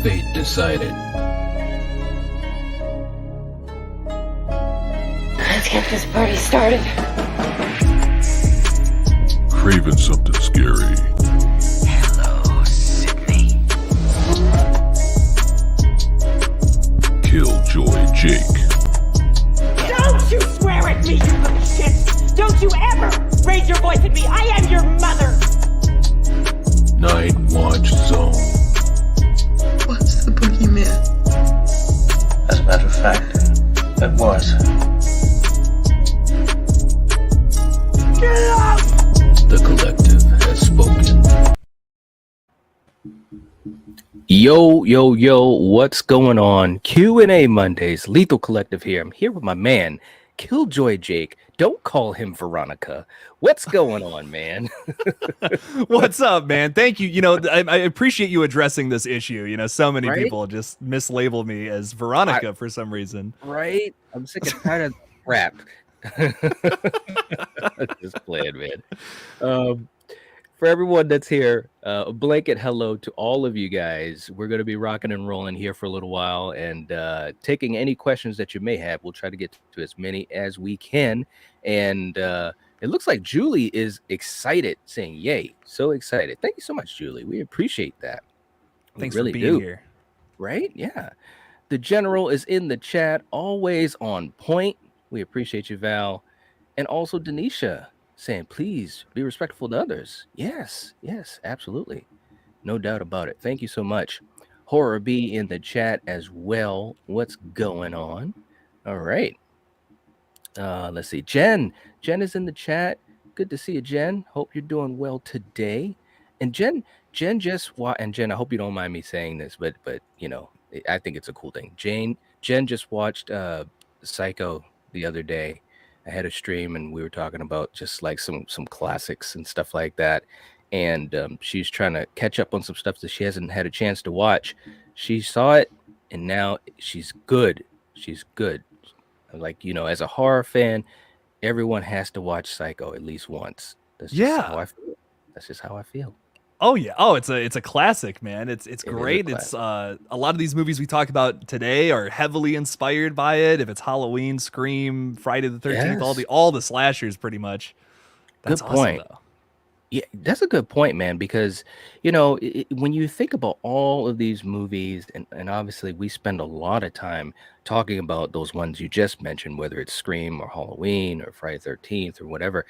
Fate decided. Let's get this party started. Craven something scary. Hello, Sydney. KillJoy Jake. Don't you swear at me, you little shit! Don't you ever raise your voice at me! I am your mother! Nightwatch Zone. What's the boogeyman? As a matter of fact, it was. Get out! The collective has spoken. Yo, what's going on? Q&A Mondays, Lethal Collective here. I'm here with my man, KillJoy Jake. Don't call him Veronica. What's going on, man? What's up, man? Thank you. You know, I appreciate you addressing this issue. You know, so many Right? people just mislabel me as Veronica for some reason. Right? I'm sick and tired of crap. Just playing, man. For everyone that's here, a blanket hello to all of you guys. We're going to be rocking and rolling here for a little while and taking any questions that you may have. We'll try to get to as many as we can. And it looks like Julie is excited, saying yay. So excited. Thank you so much, Julie. We appreciate that. Thanks we really for being do. here. Right? Yeah. The general is in the chat, always on point. We appreciate you, Val. And also Denisha saying, please be respectful to others. Yes, absolutely. No doubt about it. Thank you so much. Horror B in the chat as well. What's going on? All right. Let's see. Jen is in the chat. Good to see you, Jen. Hope you're doing well today. And Jen and Jen, I hope you don't mind me saying this, but you know, I think it's a cool thing. Jen just watched Psycho the other day. I had a stream and we were talking about just like some classics and stuff like that. And she's trying to catch up on some stuff that she hasn't had a chance to watch. She saw it and now she's good. She's good. Like, you know, as a horror fan, everyone has to watch Psycho at least once. That's just how I feel. That's just how I feel. Oh yeah. Oh, it's a classic, man. It's great. It's a lot of these movies we talk about today are heavily inspired by it. If it's Halloween, Scream, Friday the 13th, all the slashers pretty much. That's good point. Awesome, though. Yeah, that's a good point, man, because you know, when you think about all of these movies, and obviously we spend a lot of time talking about those ones you just mentioned, whether it's Scream or Halloween or Friday the 13th or whatever,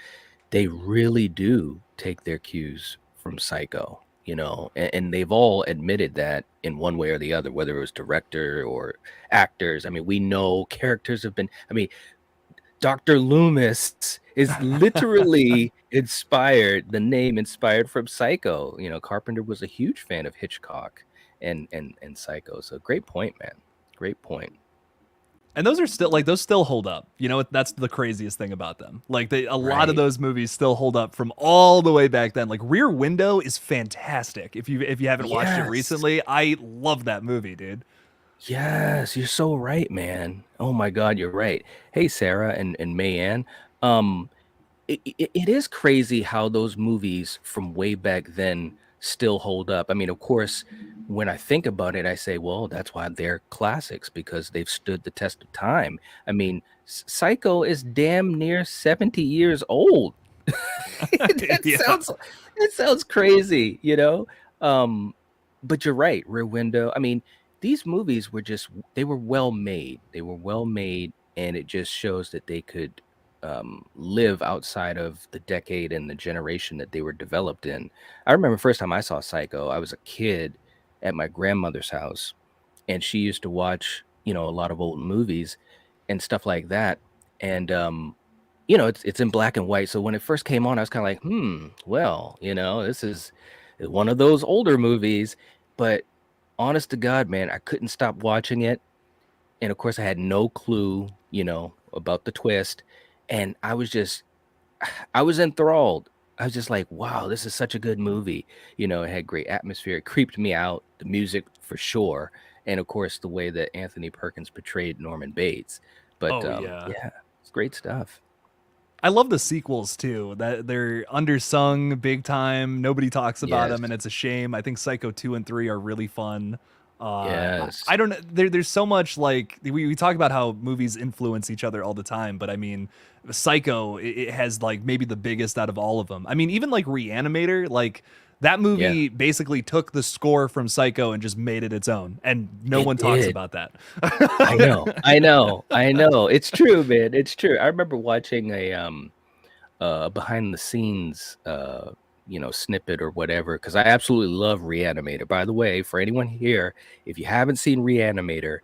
they really do take their cues from Psycho, you know, and they've all admitted that in one way or the other, whether it was director or actors. I mean, we know characters have been, Dr. Loomis is literally the name inspired from Psycho. You know, Carpenter was a huge fan of Hitchcock and Psycho. So great point, man. Great point. And those still hold up. You know, that's the craziest thing about them. Like a lot of those movies still hold up from all the way back then. Like Rear Window is fantastic. If you haven't watched it recently, I love that movie, dude. Yes, you're so right, man. Oh my God, you're right. Hey, Sarah and Mayanne. It is crazy how those movies from way back then still hold up. I mean, of course, when I think about it, I say, well, that's why they're classics, because they've stood the test of time. I mean, Psycho is damn near 70 years old. It sounds crazy, you know? But you're right, Rear Window. I mean, these movies they were well made. They were well made, and it just shows that they could live outside of the decade and the generation that they were developed in. I remember first time I saw Psycho, I was a kid at my grandmother's house, and she used to watch, you know, a lot of old movies and stuff like that. And you know, it's in black and white. So when it first came on, I was kind of like, well, you know, this is one of those older movies. But honest to God, man, I couldn't stop watching it. And of course, I had no clue, you know, about the twist. And I was enthralled. I was just like, wow, this is such a good movie. You know, it had great atmosphere. It creeped me out. The music for sure. And of course, the way that Anthony Perkins portrayed Norman Bates. But yeah, it's great stuff. I love the sequels too. That they're undersung big time. Nobody talks about them, and it's a shame. I think Psycho 2 and 3 are really fun. Yes. I don't know. There's so much like we talk about how movies influence each other all the time, but I mean, Psycho it has like maybe the biggest out of all of them. I mean, even like Reanimator, like that movie basically took the score from Psycho and just made it its own, and no one talks about that. I know. It's true, man. It's true. I remember watching a behind the scenes snippet or whatever, because I absolutely love Reanimator. By the way, for anyone here, if you haven't seen Reanimator,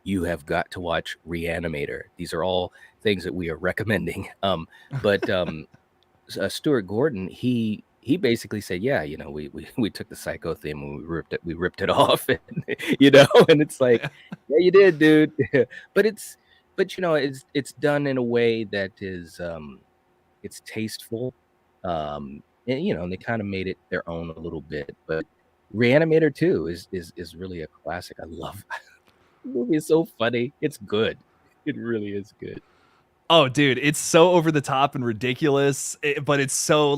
you have got to watch Reanimator. These are all things that we are recommending. But Stuart Gordon, he basically said, yeah, we took the Psycho theme and we ripped it off, and and it's like, yeah, you did, dude. but it's done in a way that is it's tasteful. And they kind of made it their own a little bit. But Reanimator 2 is really a classic. I love the movie. Is so funny. It's good. It really is good. Oh, dude, it's so over the top and ridiculous, but it's so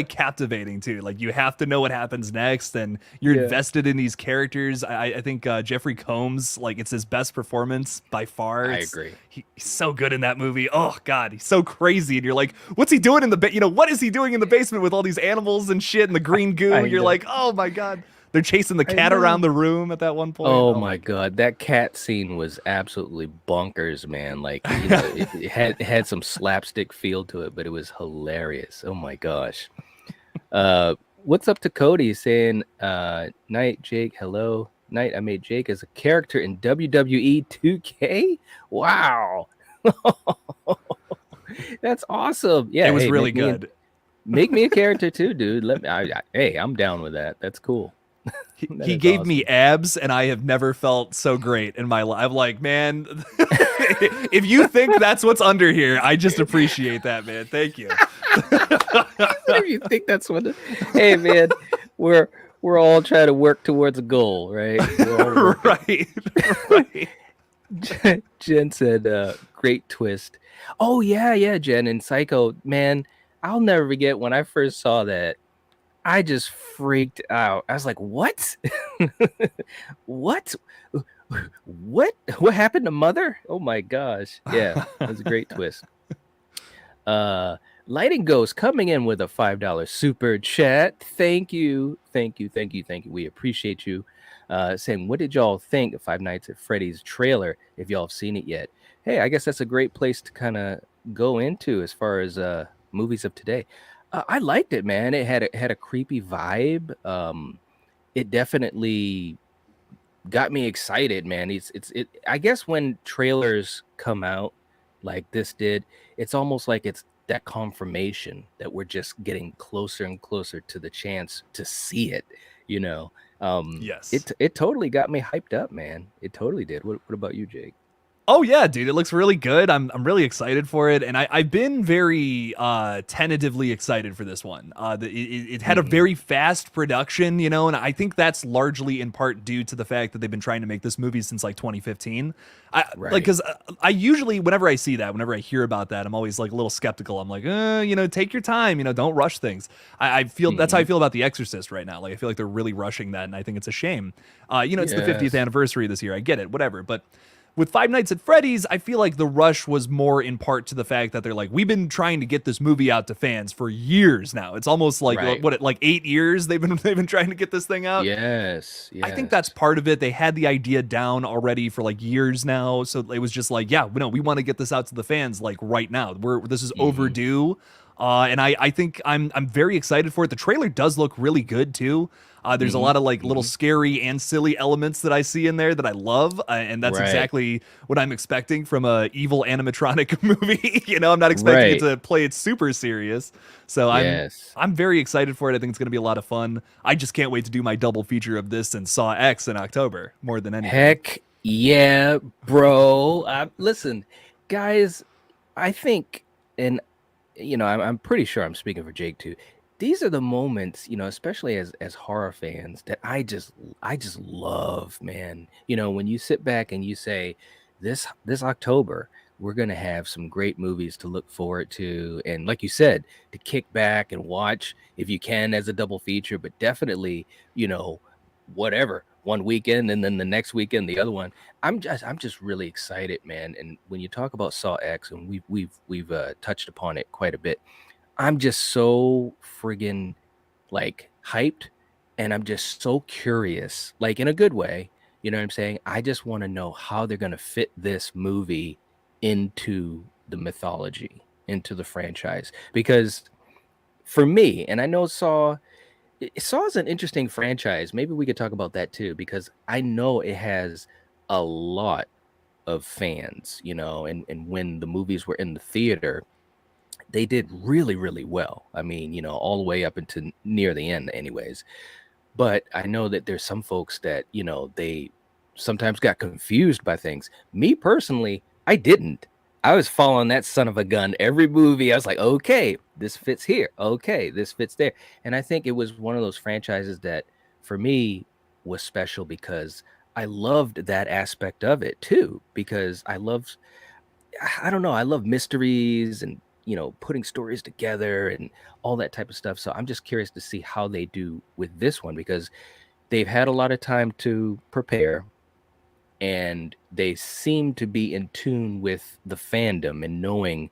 captivating too. Like you have to know what happens next, and you're invested in these characters. I think Jeffrey Combs, like it's his best performance by far. I agree. He's so good in that movie. Oh God, he's so crazy, and you're like, what's he doing in the what is he doing in the basement with all these animals and shit and the green goo? You're like, oh my God. They're chasing the cat around the room at that one point. Oh my God, that cat scene was absolutely bonkers, man. Like it had some slapstick feel to it, but it was hilarious. Oh my gosh. What's up to Cody saying, "Night Jake, hello. Night, I made Jake as a character in WWE 2K. Wow, that's awesome. Yeah, it was really good. Make me a character too, dude. Hey, I'm down with that. That's cool." He gave me abs, and I have never felt so great in my life. I'm like, man, if you think that's what's under here, I just appreciate that, man. Thank you. If you think that's what, hey, man, we're all trying to work towards a goal, right? Right. Jen said, "Great twist." Oh yeah, Jen, in Psycho, man, I'll never forget when I first saw that. I just freaked out. I was like, what? What happened to Mother? Oh my gosh. Yeah, it was a great twist. Lighting Ghost coming in with a $5 super chat. Thank you. We appreciate you. Saying, what did y'all think of Five Nights at Freddy's trailer, if y'all have seen it yet? Hey, I guess that's a great place to kind of go into as far as movies of today. I liked it, man. It had a creepy vibe. It definitely got me excited, man. It. I guess when trailers come out like this did, it's almost like it's that confirmation that we're just getting closer and closer to the chance to see it. Yes. It totally got me hyped up, man. It totally did. What about you, Jake? Oh yeah, dude, it looks really good. I'm really excited for it, and I've been very tentatively excited for this one. It had a very fast production, and I think that's largely in part due to the fact that they've been trying to make this movie since like 2015. Because I usually, whenever I see that, whenever I hear about that, I'm always like a little skeptical. I'm like, take your time, don't rush things. I feel that's how I feel about The Exorcist right now. Like I feel like they're really rushing that, and I think it's a shame. It's the 50th anniversary this year. I get it, whatever, but. With Five Nights at Freddy's, I feel like the rush was more in part to the fact that they're like, we've been trying to get this movie out to fans for years now. It's almost like like 8 years they've been trying to get this thing out. Yes. I think that's part of it. They had the idea down already for like years now, so it was just like, yeah, we want to get this out to the fans like right now. This is overdue. And I think I'm very excited for it. The trailer does look really good too. There's a lot of like little scary and silly elements that I see in there that I love, and that's exactly what I'm expecting from a evil animatronic movie. I'm not expecting it to play it super serious. So I'm very excited for it. I think it's going to be a lot of fun. I just can't wait to do my double feature of this and Saw X in October more than anything. Heck yeah, bro. Listen, guys, I think, and I'm pretty sure I'm speaking for Jake too. These are the moments, especially as horror fans, that I just love, man. When you sit back and you say, this October, we're going to have some great movies to look forward to. And like you said, to kick back and watch if you can as a double feature, but definitely, whatever one weekend and then the next weekend the other one. I'm just really excited, man. And when you talk about Saw X, and we've touched upon it quite a bit, I'm just so friggin' like hyped, and I'm just so curious, like in a good way. You know what I'm saying? I just want to know how they're gonna fit this movie into the mythology, into the franchise. Because for me, and I know Saw is an interesting franchise. Maybe we could talk about that too, because I know it has a lot of fans, you know, and when the movies were in the theater, they did really, really well. I mean, you know, all the way up into near the end anyways. But I know that there's some folks that, you know, they sometimes got confused by things. Me personally, I didn't. I was following that son of a gun every movie. I was like, okay, this fits here. Okay, this fits there. And I think it was one of those franchises that for me was special because I loved that aspect of it too. Because I love mysteries and, you know, putting stories together and all that type of stuff. So I'm just curious to see how they do with this one, because they've had a lot of time to prepare. And they seem to be in tune with the fandom and knowing,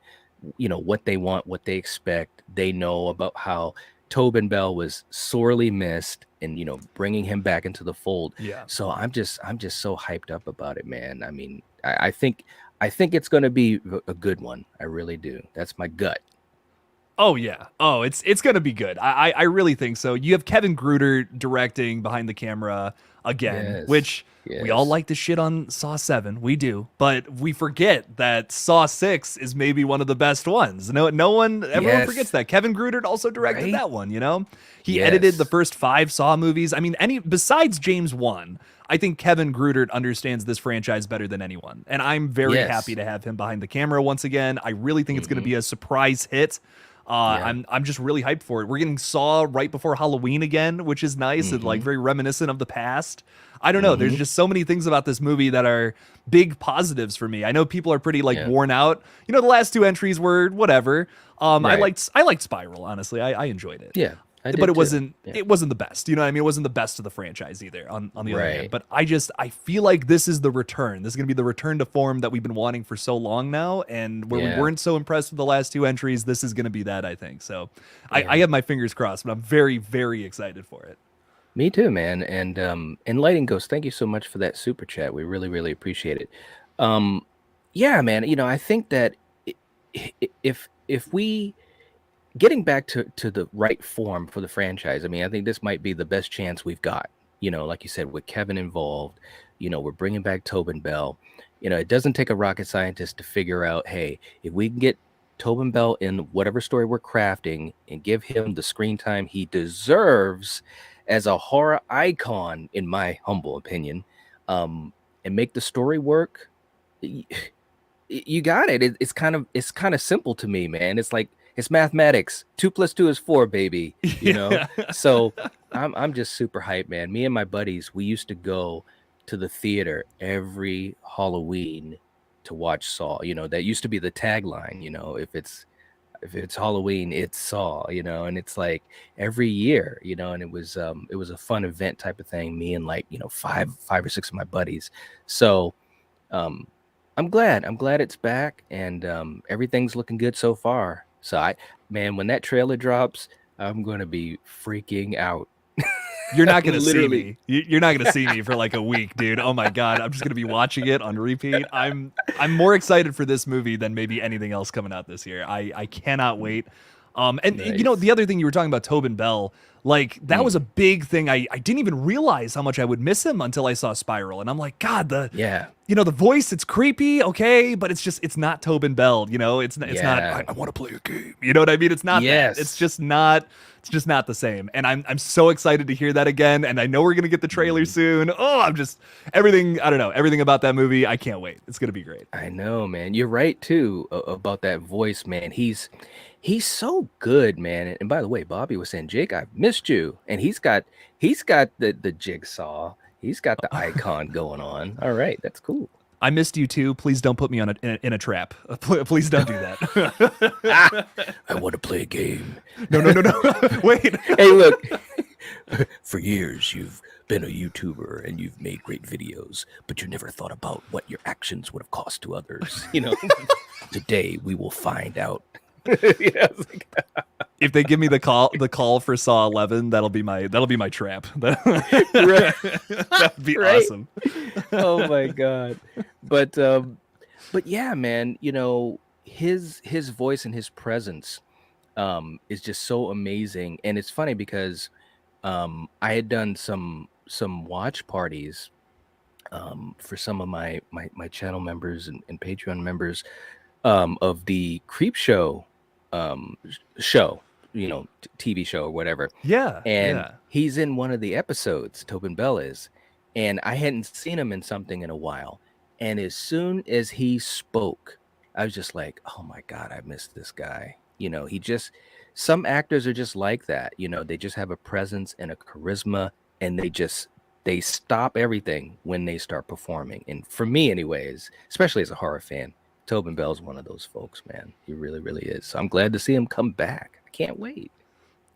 you know, what they want, what they expect. They know about how Tobin Bell was sorely missed, and, you know, bringing him back into the fold. Yeah. So I'm just so hyped up about it, man. I mean, I think it's going to be a good one. I really do. That's my gut. Oh yeah. Oh, it's gonna be good. I really think so. You have Kevin Gruder directing behind the camera again, Yes, which we all like to shit on Saw 7. We do, but we forget that Saw 6 is maybe one of the best ones. Everyone forgets that. Kevin Gruder also directed that one, you know? He edited the first 5 Saw movies. I mean, besides James Wan, I think Kevin Gruder understands this franchise better than anyone. And I'm very happy to have him behind the camera once again. I really think it's going to be a surprise hit. I'm just really hyped for it. We're getting Saw right before Halloween again, which is nice and like very reminiscent of the past. I don't know. There's just so many things about this movie that are big positives for me. I know people are pretty worn out. You know, the last 2 entries were whatever. I liked Spiral, honestly. I enjoyed it. Yeah. But it wasn't the best. You know what I mean? It wasn't the best of the franchise either on the other hand. But I feel like this is the return. This is going to be the return to form that we've been wanting for so long now. And where we weren't so impressed with the last 2 entries, this is going to be that, I think. So I have my fingers crossed, but I'm very, very excited for it. Me too, man. And Lighting Ghost, thank you so much for that super chat. We really, really appreciate it. Yeah, man. You know, I think that if we getting back to the right form for the franchise, I mean, I think this might be the best chance we've got. You know, like you said, with Kevin involved, you know, we're bringing back Tobin Bell. You know, it doesn't take a rocket scientist to figure out, hey, if we can get Tobin Bell in whatever story we're crafting and give him the screen time he deserves as a horror icon, in my humble opinion, and make the story work, you got it. It's kind of simple to me, man. It's like, it's mathematics. 2 + 2 is 4, baby. You know? So I'm just super hyped, man. Me and my buddies, we used to go to the theater every Halloween to watch Saw. You know, that used to be the tagline, you know, if it's Halloween, it's Saw, you know, and it's like every year, you know, and it was a fun event type of thing. Me and like, you know, five or 6 of my buddies. So I'm glad it's back, and everything's looking good so far. So when that trailer drops, I'm going to be freaking out. You're not going to see me. You're not going to see me for like a week, dude. Oh my God. I'm just going to be watching it on repeat. I'm more excited for this movie than maybe anything else coming out this year. I cannot wait. Nice. You know, the other thing you were talking about, Tobin Bell, like that was a big thing. I didn't even realize how much I would miss him until I saw Spiral. And I'm like, God, you know, the voice, it's creepy. Okay. But it's not Tobin Bell, you know, it's not, I want to play a game. You know what I mean? It's not that. It's just not the same. And I'm so excited to hear that again. And I know we're going to get the trailer soon. Oh, everything about that movie. I can't wait. It's going to be great. I know, man. You're right too about that voice, man. He's so good, man. And by the way, Bobby was saying, Jake, I've missed you. And he's got the jigsaw. He's got the icon going on. All right, that's cool. I missed you too. Please don't put me in a trap. Please don't do that. I want to play a game. No. Wait. Hey, look. For years, you've been a YouTuber and you've made great videos, but you never thought about what your actions would have cost to others. Today we will find out. If they give me the call for Saw 11, that'll be my trap. That'd be Right? awesome. Oh my god. But yeah, man, his voice and his presence is just so amazing. And it's funny because I had done some watch parties for some of my channel members and Patreon members of the Creep Show show, TV show or whatever. Yeah. And he's in one of the episodes, Tobin Bell is, and I hadn't seen him in something in a while. And as soon as he spoke, I was just like, oh my God, I missed this guy. Some actors are just like that. They just have a presence and a charisma, and they stop everything when they start performing. And for me anyways, especially as a horror fan, Tobin Bell's one of those folks, man. He really, really is. So I'm glad to see him come back. I can't wait.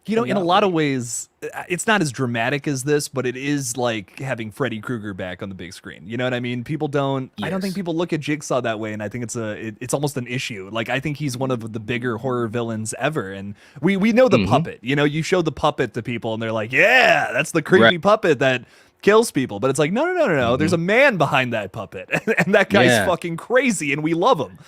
In a lot of ways, it's not as dramatic as this, but it is like having Freddy Krueger back on the big screen. You know what I mean? I don't think Yes. people look at Jigsaw that way, and I think it's almost an issue. Like, I think he's one of the bigger horror villains ever, and we know the puppet. You show the puppet to people, and they're like, yeah, that's the creepy puppet that kills people. But it's like, no. There's a man behind that puppet, and that guy's fucking crazy, and we love him.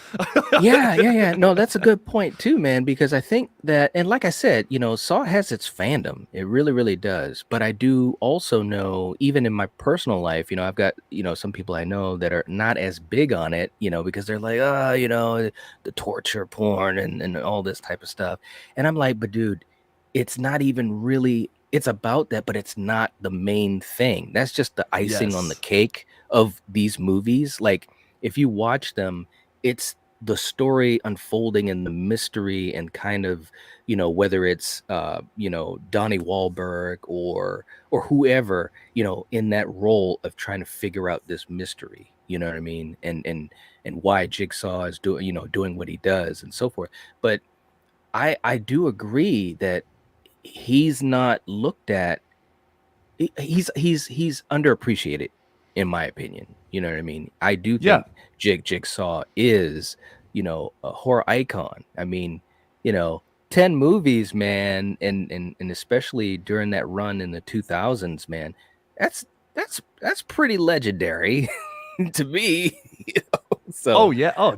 Yeah. No, that's a good point too, man, because I think that, and like I said, Saw has its fandom. It really, really does. But I do also know, even in my personal life, I've got, some people I know that are not as big on it, because they're like, the torture porn and all this type of stuff. And I'm like, but dude, it's not even really, it's about that, but it's not the main thing. That's just the icing on the cake of these movies. Like, if you watch them, it's the story unfolding and the mystery, and kind of, whether it's Donnie Wahlberg or whoever, in that role of trying to figure out this mystery, you know what I mean? And why Jigsaw is doing what he does and so forth. But I do agree that he's not looked at. He's underappreciated, in my opinion. You know what I mean? I do think Jigsaw is, a horror icon. I mean, 10 movies, man, and especially during that run in the 2000s, man, that's pretty legendary to me. So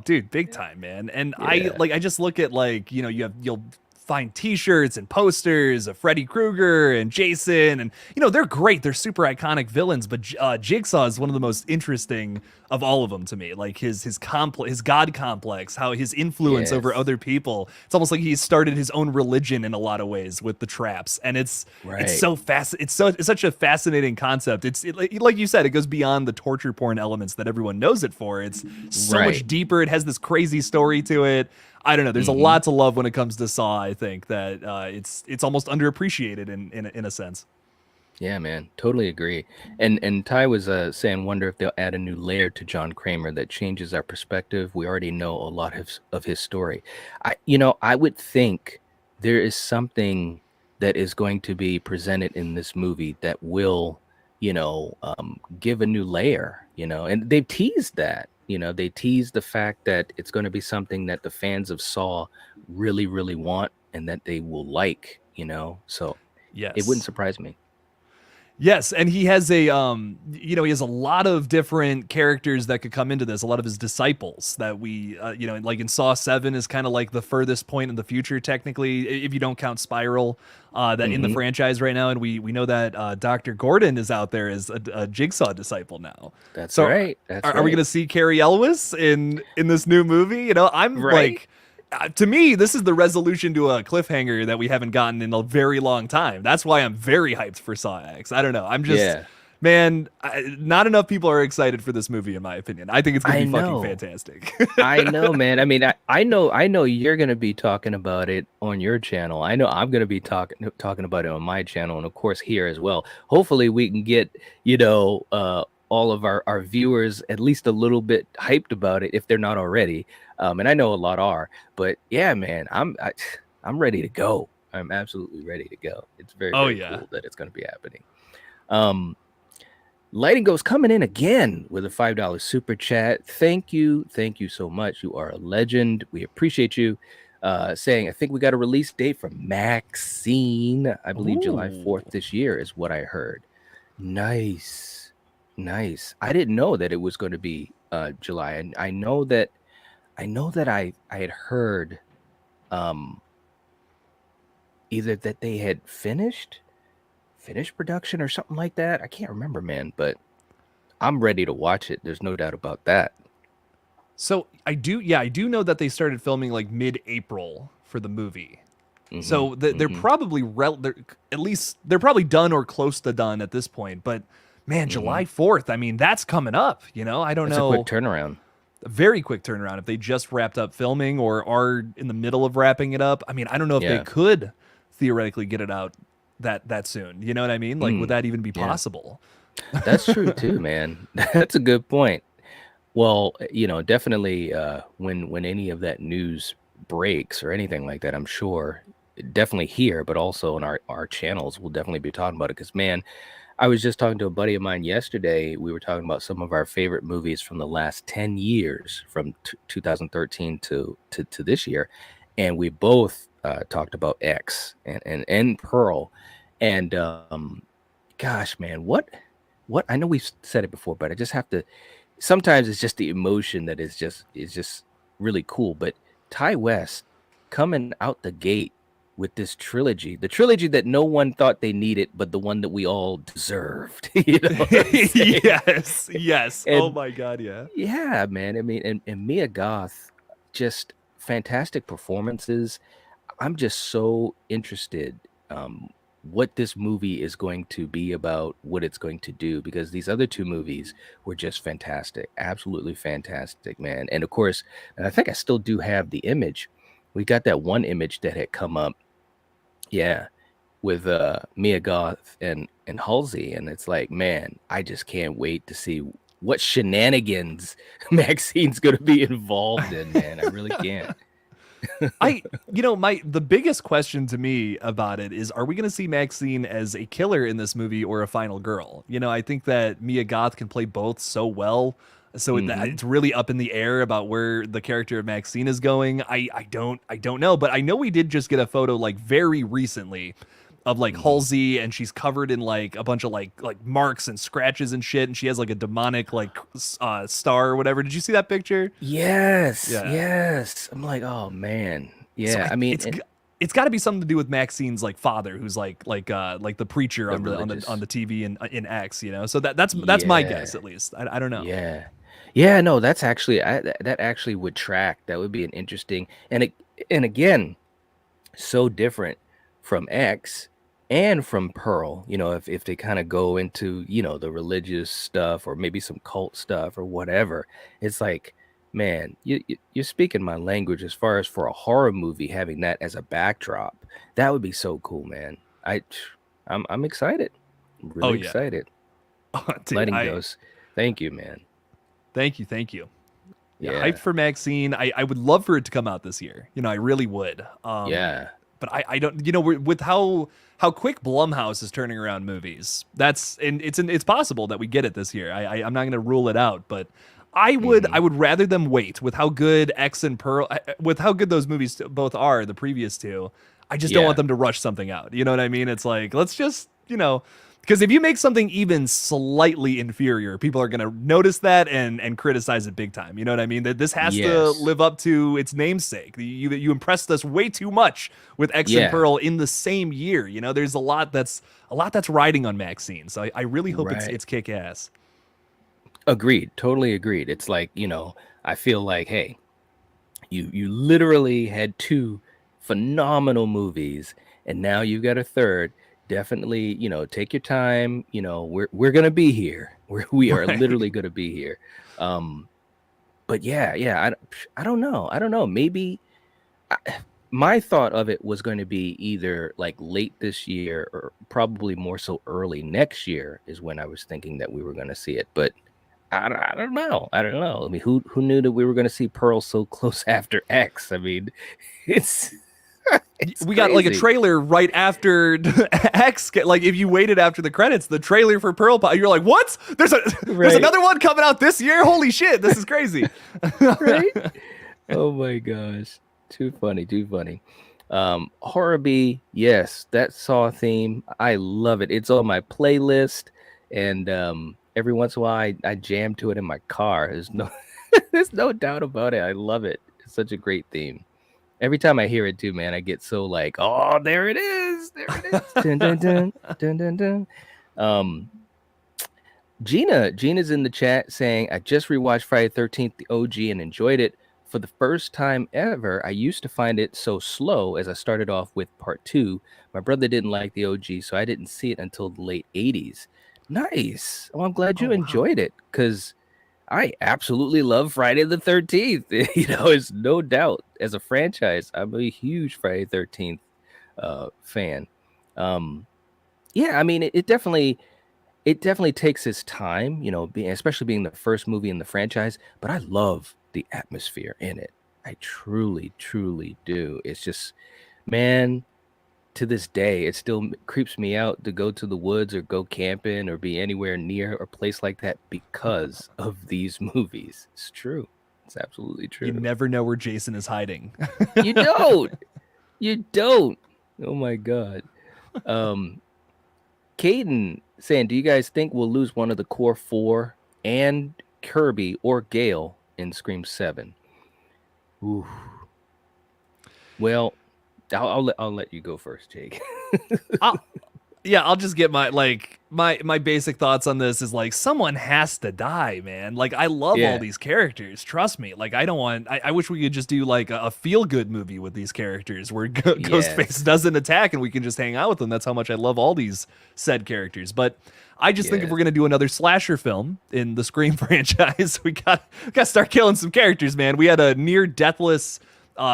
Dude, big time, man. And I just look at, like, you'll find t-shirts and posters of Freddy Krueger and Jason, and they're great, they're super iconic villains, but Jigsaw is one of the most interesting of all of them to me. Like his god complex, how his influence over other people, it's almost like he started his own religion in a lot of ways with the traps, and it's so it's such a fascinating concept. Like you said, it goes beyond the torture porn elements that everyone knows it for. It's so much deeper. It has this crazy story to it. I don't know. There's a lot to love when it comes to Saw. I think that it's almost underappreciated in a sense. Yeah, man, totally agree. And Ty was saying, wonder if they'll add a new layer to John Kramer that changes our perspective. We already know a lot of his story. I would think there is something that is going to be presented in this movie that will, give a new layer. And they've teased that. They teased the fact that it's going to be something that the fans of Saw really, really want and that they will like, so it wouldn't surprise me. Yes, and he has he has a lot of different characters that could come into this. A lot of his disciples that we, like in Saw 7 is kind of like the furthest point in the future, technically, if you don't count Spiral, in the franchise right now. And we know that Dr. Gordon is out there as a Jigsaw disciple now. That's right. Are we going to see Carrie Elwes in this new movie? I'm like, to me, this is the resolution to a cliffhanger that we haven't gotten in a very long time. That's why I'm very hyped for Saw X. I don't know. I'm just, man, not enough people are excited for this movie, in my opinion. I think it's going to be fucking fantastic. I know, man. I mean, I know you're going to be talking about it on your channel. I know I'm going to be talking about it on my channel, and of course here as well. Hopefully we can get, all of our viewers at least a little bit hyped about it if they're not already. And I know a lot are, but yeah, man, I'm ready to go. I'm absolutely ready to go. It's very, Oh, very yeah. cool that it's going to be happening. Lighting Goes coming in again with a $5 super chat. Thank you so much. You are a legend. We appreciate you. Saying, I think we got a release date for Maxine. I believe July 4th this year is what I heard. Nice. I didn't know that it was going to be July, and I know that I had heard either that they had finished production or something like that. I can't remember, man, but I'm ready to watch it. There's no doubt about that. So I do know that they started filming like mid-April for the movie. So they're probably they're probably done or close to done at this point. But man, July 4th, I mean, that's coming up. You know, I don't know. It's a quick turnaround. A very quick turnaround if they just wrapped up filming or are in the middle of wrapping it up. I mean, I don't know if they could theoretically get it out that soon. You know what I mean? Like, would that even be possible? That's true too, man. That's a good point. Well, you know, definitely when any of that news breaks or anything like that, I'm sure definitely here, but also on our channels, we'll definitely be talking about it. Because, man, I was just talking to a buddy of mine yesterday. We were talking about some of our favorite movies from the last 10 years, from 2013 to this year. And we both talked about X and Pearl. And gosh, man, what I know we've said it before, but I just have to, sometimes it's just the emotion that is just really cool. But Ti West coming out the gate with this trilogy, the trilogy that no one thought they needed, but the one that we all deserved. You know what I'm saying? Yes. And, oh my God, yeah. Yeah, man. I mean, and Mia Goth, just fantastic performances. I'm just so interested what this movie is going to be about, what it's going to do, because these other two movies were just fantastic, absolutely fantastic, man. And of course, and I think I still do have the image. We got that one image that had come up, with Mia Goth and Halsey, and it's like, man, I just can't wait to see what shenanigans Maxine's going to be involved in, man. I really can't. The biggest question to me about it is, are we going to see Maxine as a killer in this movie or a final girl? You know, I think that Mia Goth can play both so well. So it's really up in the air about where the character of Maxine is going. I don't know, but I know we did just get a photo like very recently of like Halsey, and she's covered in like a bunch of like marks and scratches and shit, and she has like a demonic like star or whatever. Did you see that picture? Yes. I'm like, oh man, yeah. So I mean, it's got to be something to do with Maxine's like father, who's like the preacher on the TV in X, you know. So that's my guess, at least. I don't know. Yeah. No, that's actually that actually would track. That would be an interesting and again, so different from X and from Pearl. You know, if they kind of go into, you know, the religious stuff or maybe some cult stuff or whatever, it's like, man, you're speaking my language as far as for a horror movie, having that as a backdrop. That would be so cool, man. I'm excited. I'm really excited. Letting Goes. Thank you, man. Thank you. Yeah, hyped for Maxine. I would love for it to come out this year. You know, I really would. But I don't, you know, with how quick Blumhouse is turning around movies, it's possible that we get it this year. I'm not going to rule it out, but I would rather them wait with how good X and Pearl, with how good those movies both are, the previous two. I just don't want them to rush something out. You know what I mean? It's like, let's just, you know, because if you make something even slightly inferior, people are going to notice that and criticize it big time. You know what I mean? That this has to live up to its namesake. You impressed us way too much with X and Pearl in the same year. You know, there's a lot that's riding on Maxine. So I really hope it's kick ass. Agreed. Totally agreed. It's like, you know, I feel like, hey, you literally had two phenomenal movies, and now you've got a third. Definitely, you know, take your time. You know, we're gonna be here. We are literally gonna be here. But yeah. I don't know. Maybe my thought of it was going to be either like late this year or probably more so early next year is when I was thinking that we were going to see it. But I don't know. I mean, who knew that we were going to see Pearl so close after X? I mean, it's we got like a crazy. trailer right after X. Like if you waited after the credits, the trailer for Pearl Pot, you're like, what? There's Right. another one coming out this year. Holy shit, this is crazy. Right? Oh my gosh, too funny, too funny. Horror-B, yes, that Saw theme, I love it. It's on my playlist, and every once in a while I jam to it in my car. There's no doubt about it. I love it. It's such a great theme. Every time I hear it too, man, I get so like, oh, there it is. There it is. Dun, dun, dun, dun, dun, dun. Gina's in the chat saying, I just rewatched Friday the 13th, the OG, and enjoyed it. For the first time ever, I used to find it so slow as I started off with part 2. My brother didn't like the OG, so I didn't see it until the late 80s. Nice. Well, I'm glad you enjoyed it, because I absolutely love Friday the 13th. It's no doubt. As a franchise, I'm a huge Friday the 13th fan. Yeah, I mean, it definitely takes its time, especially being the first movie in the franchise, but I love the atmosphere in it. I truly, truly do. It's just, man, to this day, it still creeps me out to go to the woods or go camping or be anywhere near a place like that because of these movies. It's true. It's absolutely true. You never know where Jason is hiding. You don't. You don't. Oh my God. Caden saying, do you guys think we'll lose one of the core 4 and Kirby or Gale in Scream 7? Ooh. Well, I'll let you go first, Jake. I'll just get my basic thoughts on this is like someone has to die, man. Like I love all these characters. Trust me. Like I wish we could just do like a feel good movie with these characters where Ghostface doesn't attack and we can just hang out with them. That's how much I love all these said characters. But I just think if we're gonna do another slasher film in the Scream franchise, we got to start killing some characters, man. We had a near deathless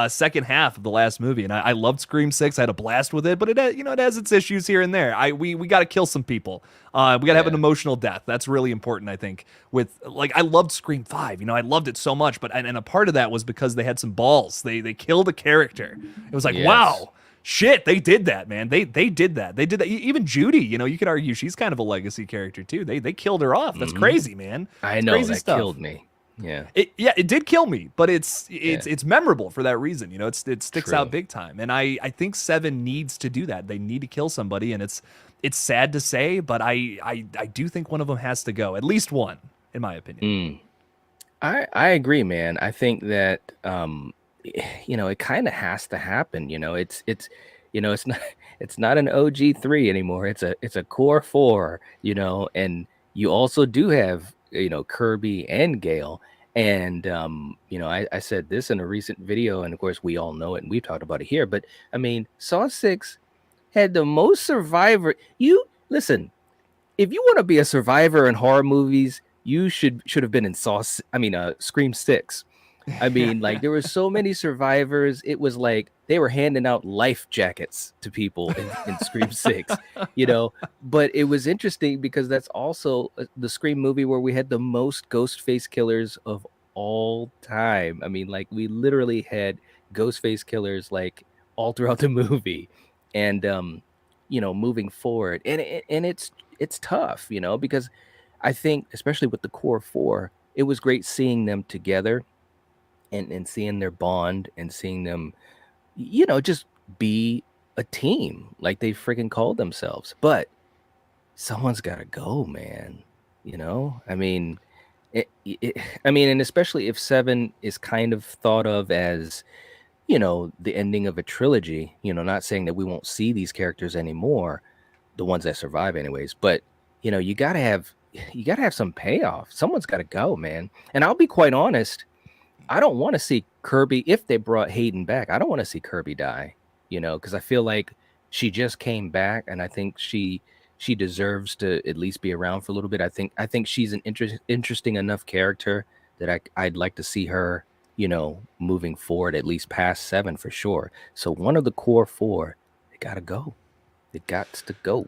second half of the last movie, and I loved Scream 6. I had a blast with it, but it has its issues here and there. We got to kill some people. We got to have an emotional death. That's really important, I think. With I loved Scream 5. I loved it so much, but and a part of that was because they had some balls. They killed a character. It was like, wow. Shit, they did that, man. They did that. They did that. Even Judy, you could argue she's kind of a legacy character too. They killed her off. That's crazy, man. I know, crazy that killed me. Yeah. It did kill me, but it's memorable for that reason. It sticks out big time. And I think 7 needs to do that. They need to kill somebody, and it's sad to say, but I do think one of them has to go. At least one, in my opinion. I agree, man. I think that it kind of has to happen. It's not an OG3 anymore. It's a core 4, and you also do have Kirby and Gale. And I said this in a recent video, and of course we all know it and we've talked about it here, but I mean, Saw 6 had the most survivor. Listen, if you want to be a survivor in horror movies, you should have been in Scream 6. I mean, like, there were so many survivors. It was like they were handing out life jackets to people in Scream 6, But it was interesting because that's also the Scream movie where we had the most Ghostface killers of all time. I mean, like, we literally had Ghostface killers like all throughout the movie, and moving forward, and it's tough, because I think especially with the core 4, it was great seeing them together. And seeing their bond and seeing them, just be a team like they freaking called themselves. But someone's got to go, man. I mean, and especially if 7 is kind of thought of as, the ending of a trilogy. Not saying that we won't see these characters anymore, the ones that survive, anyways. But you gotta have some payoff. Someone's got to go, man. And I'll be quite honest. I don't want to see Kirby, if they brought Hayden back, I don't want to see Kirby die, because I feel like she just came back, and I think she deserves to at least be around for a little bit. I think she's an interesting enough character that I'd like to see her, moving forward, at least past 7 for sure. So one of the core 4, they got to go. It got to go.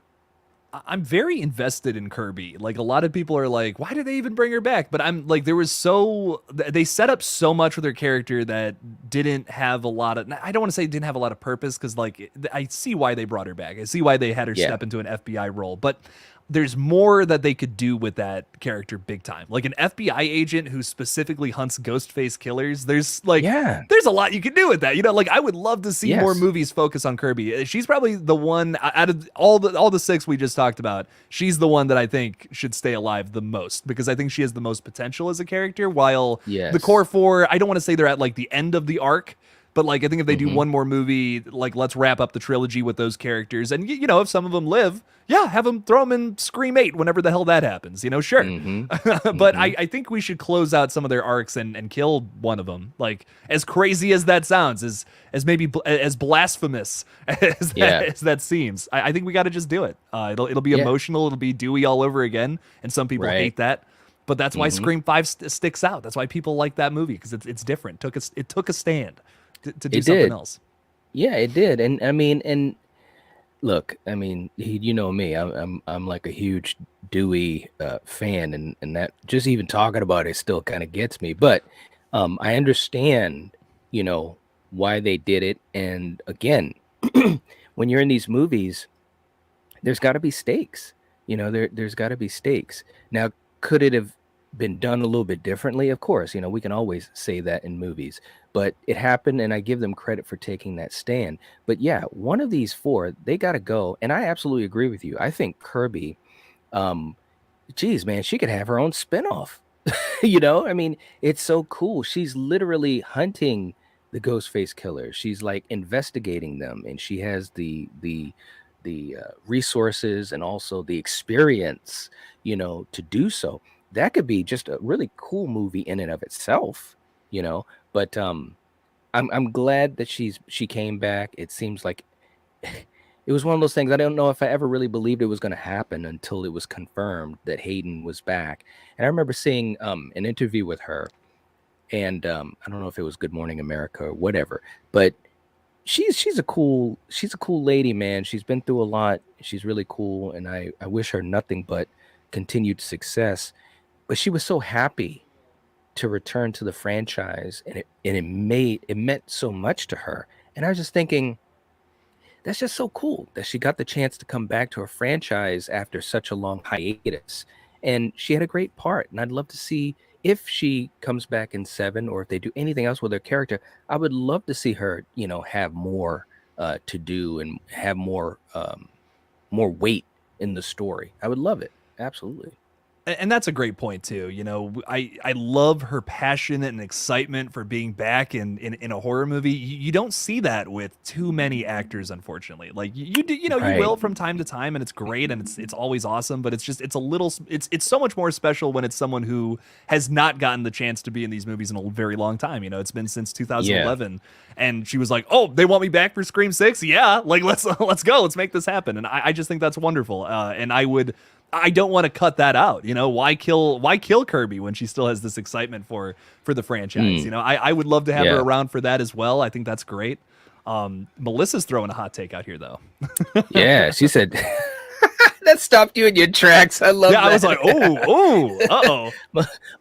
I'm very invested in Kirby. Like a lot of people are like, why did they even bring her back? But I'm like, they set up so much with her character that didn't have a lot of, I don't want to say didn't have a lot of purpose, because like I see why they brought her back. I see why they had her step into an FBI role, but there's more that they could do with that character big time. Like an FBI agent who specifically hunts Ghostface killers. There's a lot you can do with that. You know, like I would love to see more movies focus on Kirby. She's probably the one out of all the six we just talked about. She's the one that I think should stay alive the most, because I think she has the most potential as a character, while the core four, I don't want to say they're at like the end of the arc, but like I think if they do one more movie, like let's wrap up the trilogy with those characters. And you know, if some of them live, have them throw them in Scream 8 whenever the hell that happens. You know, sure. But I think we should close out some of their arcs and kill one of them. Like as crazy as that sounds, as maybe as blasphemous as that seems, I think we got to just do it. It'll be emotional. It'll be Dewey all over again, and some people hate that. But that's why Scream 5 sticks out. That's why people like that movie, because it's different. It took a stand to do something else. Yeah, it did. And I mean, look, I mean, you know me, I'm like a huge Dewey fan, and that just even talking about it still kind of gets me. But I understand, you know, why they did it. And again, when you're in these movies, there's got to be stakes. You know, there's got to be stakes. Now, could it have been done a little bit differently? Of course, you know, we can always say that in movies, but it happened, and I give them credit for taking that stand. But yeah, one of these four, they got to go. And I absolutely agree with you. I think Kirby, geez, man, she could have her own spinoff. You know, I mean, it's so cool. She's literally hunting the Ghostface killer. She's like investigating them, and she has the resources and also the experience, you know, to do so. That could be just a really cool movie in and of itself, you know. But I'm glad that she came back. It seems like it was one of those things. I don't know if I ever really believed it was going to happen until it was confirmed that Hayden was back. And I remember seeing an interview with her, and I don't know if it was Good Morning America or whatever, but she's a cool lady, man. She's been through a lot. She's really cool, and I wish her nothing but continued success. But she was so happy to return to the franchise, and it meant so much to her. And I was just thinking, that's just so cool that she got the chance to come back to her franchise after such a long hiatus. And she had a great part, and I'd love to see if she comes back in 7, or if they do anything else with her character. I would love to see her, you know, have more to do and have more weight in the story. I would love it. Absolutely. And that's a great point too. You know, I love her passion and excitement for being back in a horror movie. You don't see that with too many actors, unfortunately. Like you do, you know, you will from time to time, and it's great, and it's always awesome. But it's so much more special when it's someone who has not gotten the chance to be in these movies in a very long time. You know, it's been since 2011, and she was like, "Oh, they want me back for Scream 6? Yeah, like let's go, let's make this happen." And I just think that's wonderful. And I don't want to cut that out. You know, why kill Kirby when she still has this excitement for the franchise? You know, I would love to have her around for that as well. I think that's great. Melissa's throwing a hot take out here, though. Yeah, she said that stopped you in your tracks. I love that. I was like, uh-oh.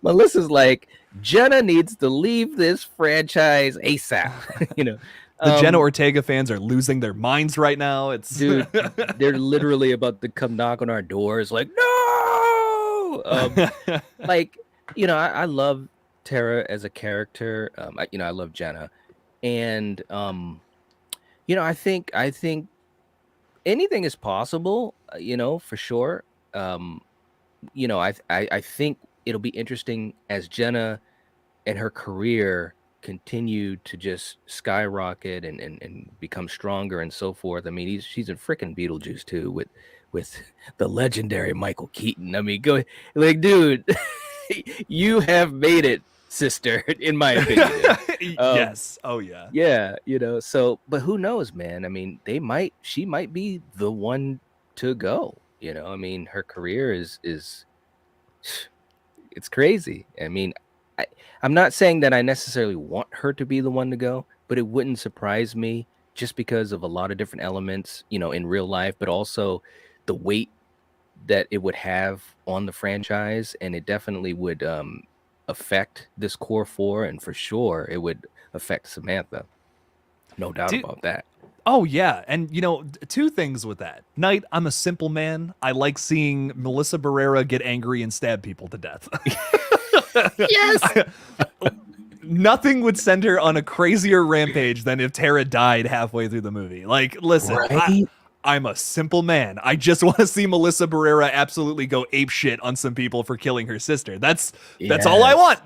Melissa's like, Jenna needs to leave this franchise ASAP. You know, the Jenna Ortega fans are losing their minds right now. Dude, they're literally about to come knock on our doors like, no! Like, you know, I love Tara as a character. I love Jenna. And, you know, I think anything is possible, you know, for sure. You know, I think it'll be interesting as Jenna and her career continue to just skyrocket and become stronger and so forth. I mean, she's in freaking Beetlejuice too with the legendary Michael Keaton. I mean, go like, dude, you have made it, sister, in my opinion. Yes. Oh yeah. Yeah. You know. So, but who knows, man? I mean, she might be the one to go. You know. I mean, her career is it's crazy. I mean, I'm not saying that I necessarily want her to be the one to go, but it wouldn't surprise me just because of a lot of different elements, you know, in real life, but also the weight that it would have on the franchise, and it definitely would affect this core four, and for sure it would affect Samantha. No doubt about that. Oh yeah, and two things with that. Knight, I'm a simple man. I like seeing Melissa Barrera get angry and stab people to death. Yes. Nothing would send her on a crazier rampage than if Tara died halfway through the movie. Like, listen, Right? I'm a simple man. I just want to see Melissa Barrera absolutely go ape shit on some people for killing her sister. That's all I want.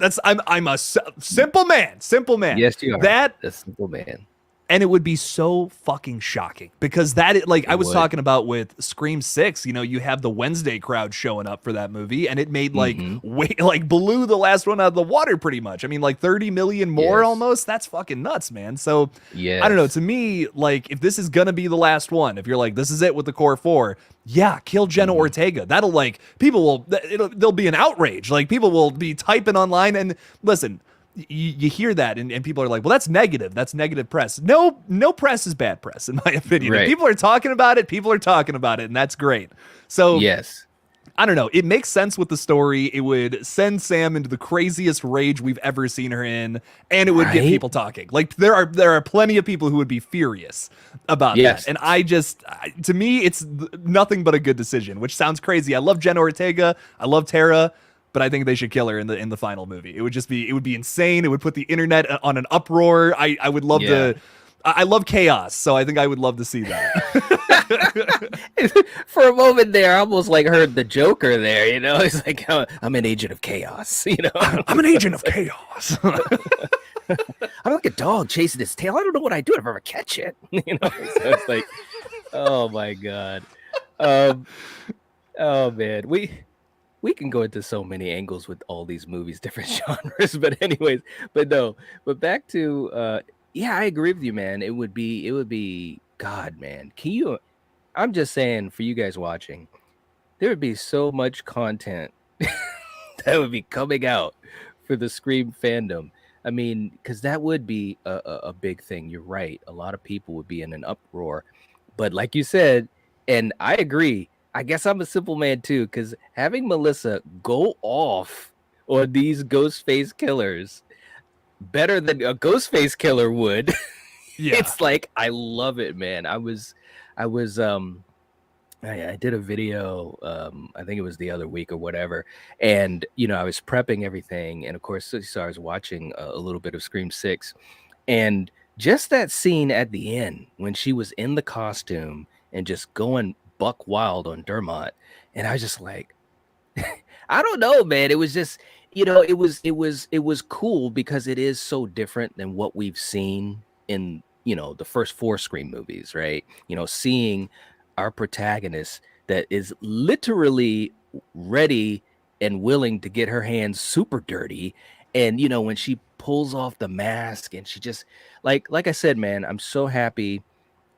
I'm a simple man. Simple man. Yes, you are. That a simple man. And it would be so fucking shocking because I was talking about with Scream 6, you have the Wednesday crowd showing up for that movie, and it made blew the last one out of the water pretty much. I mean, like 30 million more almost. That's fucking nuts, man. So I don't know. To me, like, if this is gonna be the last one, if you're like, this is it with the core four, yeah, kill Jenna Ortega. That'll there'll be an outrage. Like, people will be typing online, and listen. You hear that and people are like, well, that's negative. That's negative press. No press is bad press, in my opinion. Right. If people are talking about it, and that's great. So yes, I don't know. It makes sense with the story. It would send Sam into the craziest rage we've ever seen her in, and it would get people talking. Like, there are plenty of people who would be furious about that. And to me, it's nothing but a good decision, which sounds crazy. I love Jenna Ortega. I love Tara. But I think they should kill her in the final movie. It would be insane. It would put the internet on an uproar. I would love to. I love chaos, so I think I would love to see that. For a moment there, I almost like heard the Joker there. It's like, I'm an agent of chaos. I'm an agent of chaos. I'm like a dog chasing its tail. I don't know what I do if I ever catch it. So it's like, oh my god. Oh man, we can go into so many angles with all these movies, different genres, but back to, I agree with you, man. It would be, God, man, I'm just saying for you guys watching, there would be so much content that would be coming out for the Scream fandom. I mean, because that would be a big thing. You're right. A lot of people would be in an uproar, but like you said, and I agree, I guess I'm a simple man too, because having Melissa go off on these Ghostface killers better than a Ghostface killer would. It's like, I love it, man. I did a video, I think it was the other week or whatever, and I was prepping everything, and of course, so I was watching a little bit of Scream 6, and just that scene at the end when she was in the costume and just going buck wild on Dermot, and I was just like, I don't know, man. It was just, it was cool because it is so different than what we've seen in the first 4 Scream movies, right? Seeing our protagonist that is literally ready and willing to get her hands super dirty, and when she pulls off the mask and she just like I said, man, I'm so happy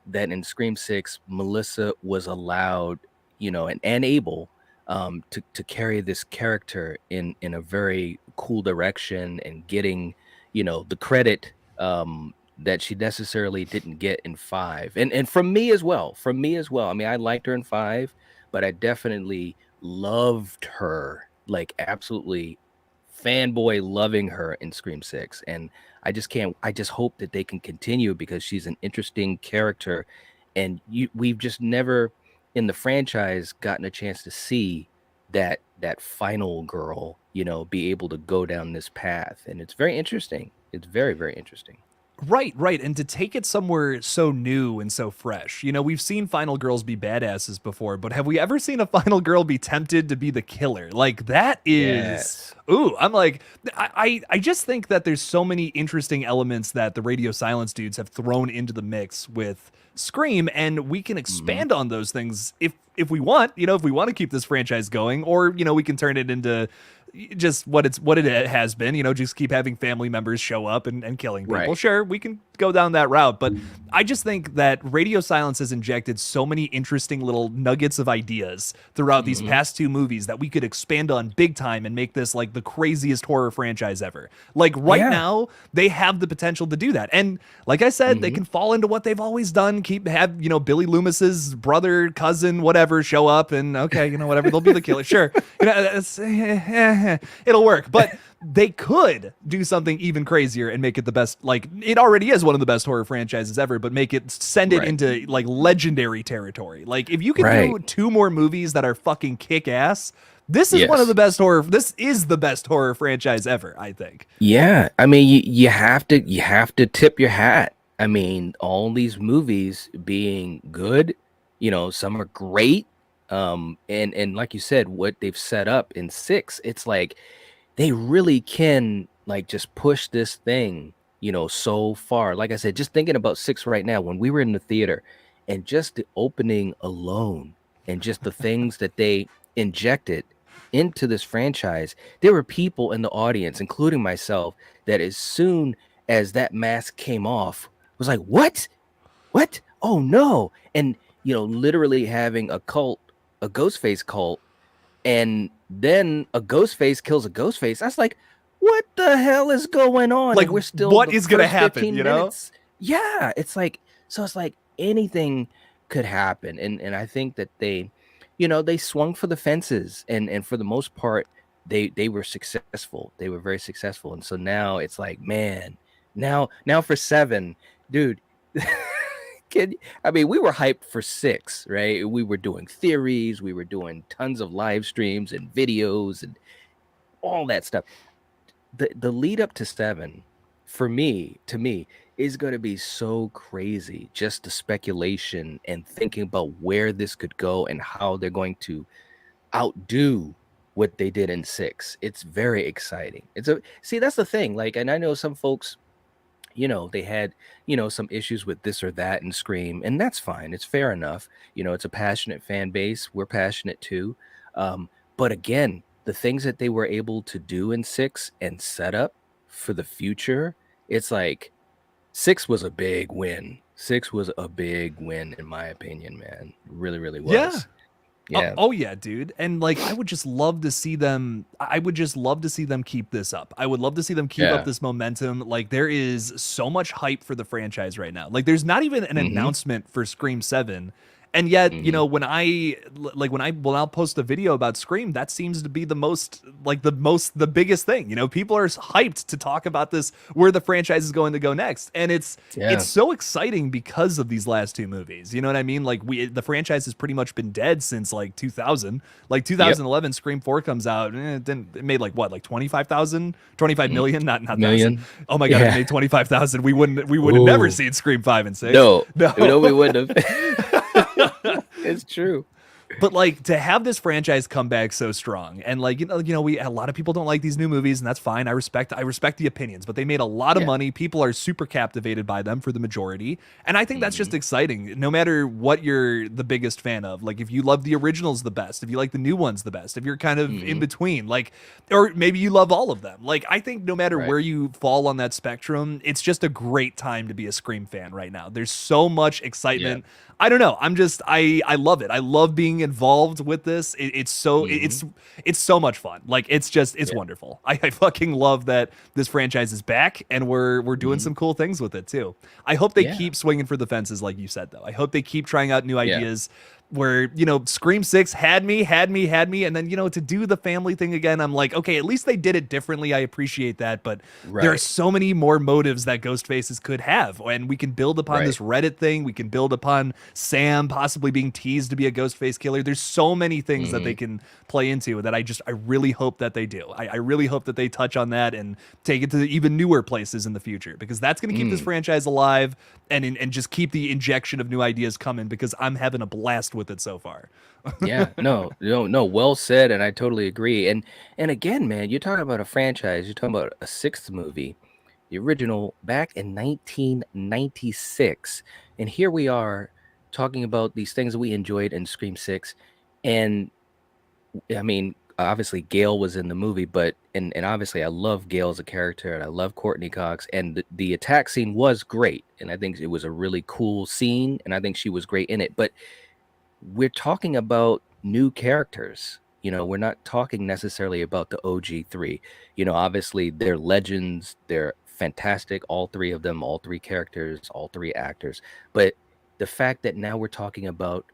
that in Scream 6, Melissa was allowed, and able to carry this character in a very cool direction, and getting, the credit that she necessarily didn't get in 5. And from me as well. I mean, I liked her in 5, but I definitely loved her, like absolutely fanboy loving her in Scream 6. And I just hope that they can continue, because she's an interesting character, and we've just never in the franchise gotten a chance to see that final girl, be able to go down this path. And it's very interesting. It's very, very interesting. Right. And to take it somewhere so new and so fresh. We've seen final girls be badasses before, but have we ever seen a final girl be tempted to be the killer? Like, that is... Yes. Ooh, I'm like... I just think that there's so many interesting elements that the Radio Silence dudes have thrown into the mix with Scream, and we can expand on those things if we want, if we want to keep this franchise going, or, we can turn it into just what it has been, just keep having family members show up and killing people. Right. Sure, we can go down that route, but I just think that Radio Silence has injected so many interesting little nuggets of ideas throughout these past two movies that we could expand on big time and make this like the craziest horror franchise ever. Like right now, they have the potential to do that. And like I said, they can fall into what they've always done, have Billy Loomis's brother, cousin, whatever, show up and whatever, they'll be the killer. Sure. It'll work, but they could do something even crazier and make it the best. Like it already is one of the best horror franchises ever, but send it into like legendary territory. Like if you can do 2 more movies that are fucking kick ass, this is one of the best horror. This is the best horror franchise ever, I think. Yeah, I mean, you have to tip your hat. I mean, all these movies being good, some are great. And like you said, what they've set up in 6, it's like they really can like just push this thing, so far. Like I said, just thinking about 6 right now, when we were in the theater and just the opening alone and just the things that they injected into this franchise, there were people in the audience, including myself, that as soon as that mask came off was like, what? Oh no. And, literally having a Ghostface cult, and then a Ghostface kills a Ghostface. That's like, what the hell is going on? Like, and we're still what is going to happen? Minutes. Yeah, it's like anything could happen, and I think that they swung for the fences, and for the most part, they were successful. They were very successful, and so now it's like, man, now for 7, dude. We were hyped for 6, right? We were doing theories, we were doing tons of live streams and videos and all that stuff. The lead up to 7, to me, is going to be so crazy. Just the speculation and thinking about where this could go and how they're going to outdo what they did in 6. It's very exciting. That's the thing. Like, and I know some folks, they had, some issues with this or that in Scream, and that's fine. It's fair enough. It's a passionate fan base. We're passionate too. But again, the things that they were able to do in 6 and set up for the future, it's like 6 was a big win. 6 was a big win, in my opinion, man. It really, really was. Yeah. Yeah. Oh yeah, dude. And like, I would just love to see them. I would just love to see them keep this up. I would love to see them keep up this momentum. Like, there is so much hype for the franchise right now. Like, there's not even an announcement for Scream 7. And yet, when I'll post a video about Scream, that seems to be the biggest thing. People are hyped to talk about this, where the franchise is going to go next. And it's so exciting because of these last 2 movies. You know what I mean? Like, the franchise has pretty much been dead since like 2000. Like 2011, Scream 4 comes out, and it made like 25,000, 25 million, not million. thousand. Oh my god, it made 25,000. We would have never seen Scream 5 and 6. No, we wouldn't have. It's true. But like, to have this franchise come back so strong, and like, we a lot of people don't like these new movies, and that's fine. I respect the opinions, but they made a lot of money. People are super captivated by them for the majority, and I think that's just exciting. No matter what you're the biggest fan of, like if you love the originals the best, if you like the new ones the best, if you're kind of in between, like, or maybe you love all of them. Like, I think no matter where you fall on that spectrum, it's just a great time to be a Scream fan right now. There's so much excitement. I don't know. I love it. I love being involved with this. It's so much fun. Like, it's wonderful. I fucking love that this franchise is back, and we're doing some cool things with it too. I hope they keep swinging for the fences, like you said, though. I hope they keep trying out new ideas. Where, Scream 6 had me, and then, to do the family thing again, I'm like, okay, at least they did it differently. I appreciate that, but there are so many more motives that Ghostfaces could have, and we can build upon this Reddit thing. We can build upon Sam possibly being teased to be a Ghostface killer. There's so many things that they can play into that I really hope that they do. I really hope that they touch on that and take it to even newer places in the future, because that's going to keep this franchise alive and just keep the injection of new ideas coming, because I'm having a blast with it so far. No, well said, and I totally agree. And again, man, you're talking about a franchise, you're talking about a 6th movie, the original back in 1996, and here we are talking about these things that we enjoyed in Scream 6. And I mean, obviously Gail was in the movie, but and obviously I love Gail as a character, and I love Courtney Cox, and the attack scene was great, and I think it was a really cool scene, and I think she was great in it. But we're talking about new characters. We're not talking necessarily about the OG3. Obviously they're legends, they're fantastic, all three of them, all three characters, all three actors. But the fact that now we're talking about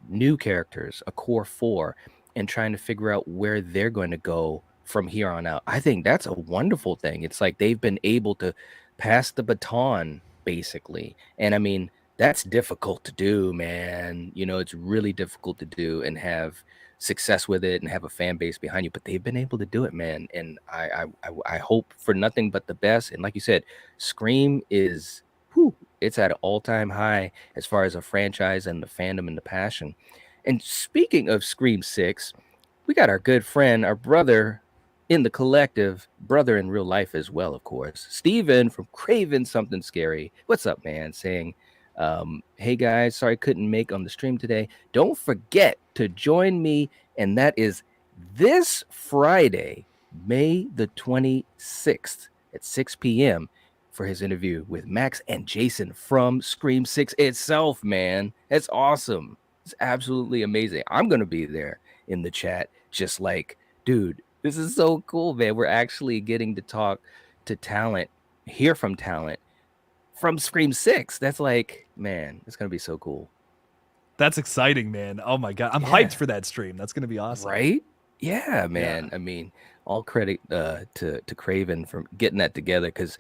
new characters, a core four, and trying to figure out where they're going to go from here on out, I think that's a wonderful thing. It's like they've been able to pass the baton, basically. And I mean, that's difficult to do, man. It's really difficult to do and have success with it and have a fan base behind you, but they've been able to do it, man. And I hope for nothing but the best. And like you said, Scream is, it's at an all-time high as far as a franchise and the fandom and the passion. And speaking of Scream 6, we got our good friend, our brother in the collective, brother in real life as well, of course, Steven from Craven Something Scary. What's up, man? Saying, hey guys, sorry I couldn't make on the stream today. Don't forget to join me, and that is this Friday, May the 26th at 6 p.m. for his interview with Max and Jason from Scream 6 itself, man. That's awesome. It's absolutely amazing. I'm going to be there in the chat, just like, dude, this is so cool, man. We're actually getting to talk to talent, hear from talent from Scream 6. That's like, man, it's going to be so cool. That's exciting, man. Oh my God. I'm hyped for that stream. That's going to be awesome. Right? Yeah, man. Yeah. I mean, all credit to Craven for getting that together, because,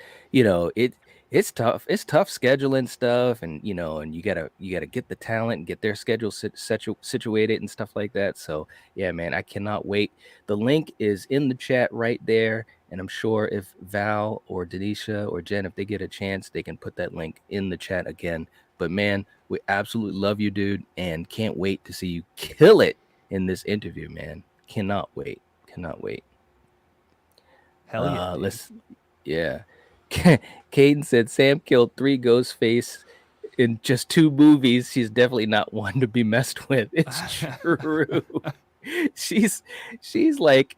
it's tough. It's tough scheduling stuff, and and you gotta get the talent and get their schedule situated and stuff like that. So yeah, man, I cannot wait. The link is in the chat right there, and I'm sure if Val or Denisha or Jen, if they get a chance, they can put that link in the chat again. But man, we absolutely love you, dude, and can't wait to see you kill it in this interview, man. Cannot wait. Hell yeah. Caden said Sam killed 3 Ghostface in just 2 movies. She's definitely not one to be messed with. It's true. she's like,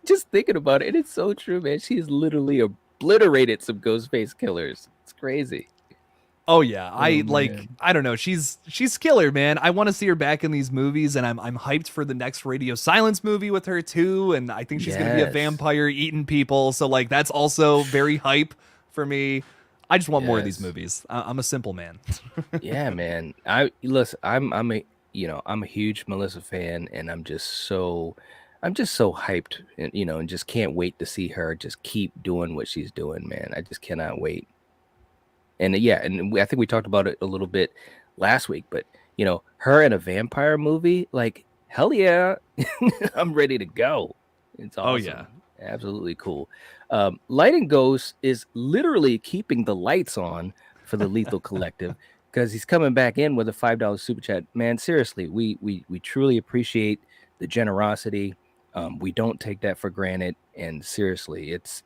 just thinking about it, and it's so true, man. She's literally obliterated some Ghostface killers. It's crazy. Oh yeah, I don't know. She's killer, man. I want to see her back in these movies, and I'm hyped for the next Radio Silence movie with her too. And I think she's gonna be a vampire eating people. So like that's also very hype for me. I just want more of these movies. I'm a simple man. Yeah, man. I'm a huge Melissa fan, and I'm just so hyped, and just can't wait to see her just keep doing what she's doing, man. I just cannot wait. And yeah, and I think we talked about it a little bit last week, but her in a vampire movie, like, hell yeah, I'm ready to go. It's awesome. Oh yeah, absolutely cool. Light and Ghost is literally keeping the lights on for the Lethal Collective, because he's coming back in with a $5 super chat. Man, seriously, we truly appreciate the generosity. We don't take that for granted, and seriously, it's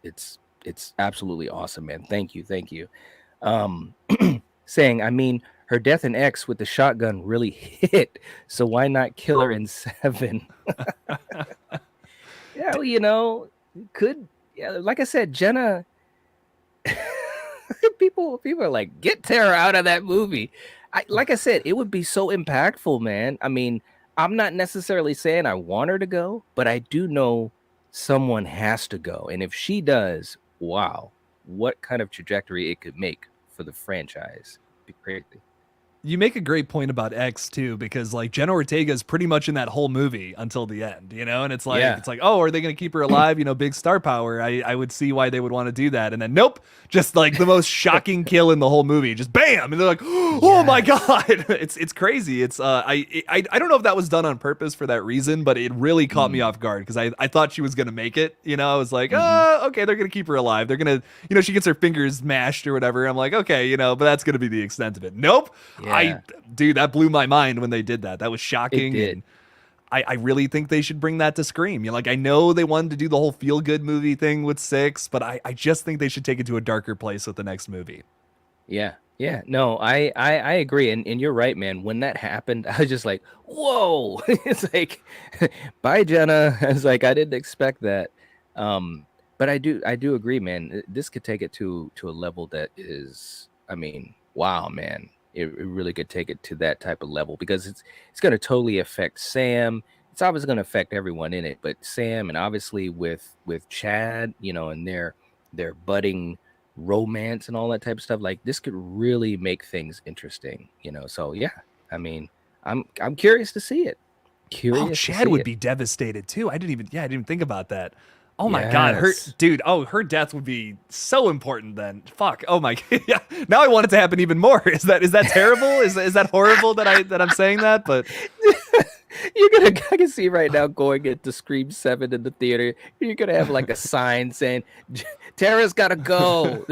absolutely awesome, man. Thank you. Saying, I mean, her death in X with the shotgun really hit, so why not kill her in 7? Yeah, well, could, yeah, like I said, Jenna, people are like, get Tara out of that movie. Like I said, it would be so impactful, man. I mean, I'm not necessarily saying I want her to go, but I do know someone has to go, and if she does, wow, what kind of trajectory it could make for the franchise. It'd be crazy. You make a great point about X too, because like Jenna Ortega is pretty much in that whole movie until the end, and it's like, oh, are they going to keep her alive? Big star power. I would see why they would want to do that. And then nope, just like the most shocking kill in the whole movie, just bam. And they're like, oh my God, it's crazy. It's I don't know if that was done on purpose for that reason, but it really caught me off guard, because I thought she was going to make it. I was like, okay, they're going to keep her alive. They're going to, she gets her fingers mashed or whatever. I'm like, okay, but that's going to be the extent of it. Nope. Yeah. Dude, that blew my mind when they did that. That was shocking. It did. And I really think they should bring that to Scream. I know they wanted to do the whole feel-good movie thing with 6, but I just think they should take it to a darker place with the next movie. Yeah, Yeah, no, I agree, and you're right, man. When that happened, I was just like, "Whoa!" It's like, "Bye, Jenna." I was like, I didn't expect that. But I do agree, man. This could take it to a level that is, I mean, wow, man. It really could take it to that type of level because it's going to totally affect Sam. It's obviously going to affect everyone in it, but Sam and obviously with Chad, and their budding romance and all that type of stuff, like this could really make things interesting. So yeah, I mean, I'm curious to see it. Curious to Chad see would it. be devastated too. I didn't even think about that. Oh my God, Yes. her death would be so important then. Fuck. Oh my yeah. Now I want it to happen even more. Is that terrible? Is that horrible that I'm saying that? But I can see right now going into Scream 7 in the theater. You're gonna have like a sign saying Tara's gotta go.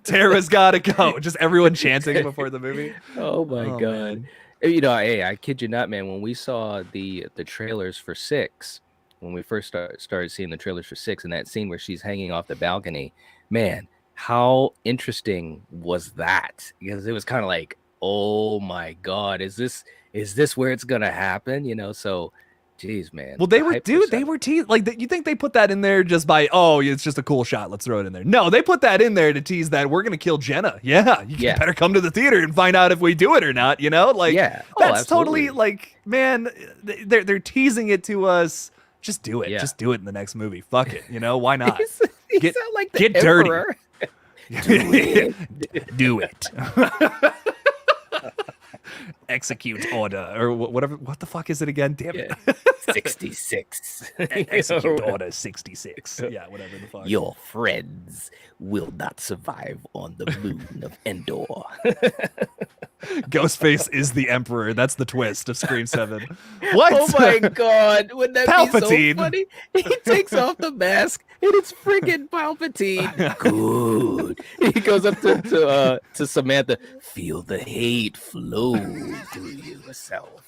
Tara's gotta go. Just everyone chanting before the movie. Oh my God. Man. Hey, I kid you not, man. When we saw the trailers for 6, when we first started seeing the trailers for 6 and that scene where she's hanging off the balcony, man, how interesting was that? Because it was kind of like, oh my God, is this where it's gonna happen? So, geez, man. Well, they were teased. Like, you think they put that in there just by, oh, it's just a cool shot, let's throw it in there. No, they put that in there to tease that we're gonna kill Jenna. Yeah, you better come to the theater and find out if we do it or not. Like, yeah, that's totally like, man, they're teasing it to us. Just do it. Yeah. Just do it in the next movie. Fuck it. Why not? You Get- sound like the get dirty. Emperor. Do it. Execute order or whatever. What the fuck is it again? Damn it. 66. Execute order 66. Yeah, whatever the fuck. Your friends will not survive on the moon of Endor. Ghostface is the Emperor. That's the twist of Scream 7. What? Oh my God. Wouldn't that Palpatine. be so funny? He takes off the mask and it's friggin' Palpatine. Good. He goes up to Samantha. Feel the hate flow through yourself.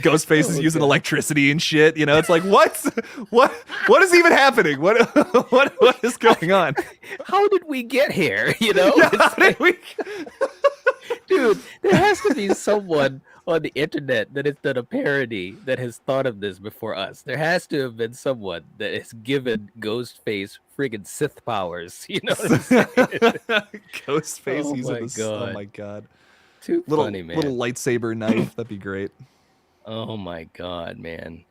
Ghostface is using electricity and shit. It's like, what is even happening? What is going on? How did we get here? Yeah, how did we? Dude, there has to be someone on the internet that has done a parody that has thought of this before us. There has to have been someone that has given Ghostface friggin' Sith powers. You know what I'm saying? Ghostface Oh using my the. Oh God. my God. Too funny, man. Little lightsaber knife. That'd be great. Oh my God, man.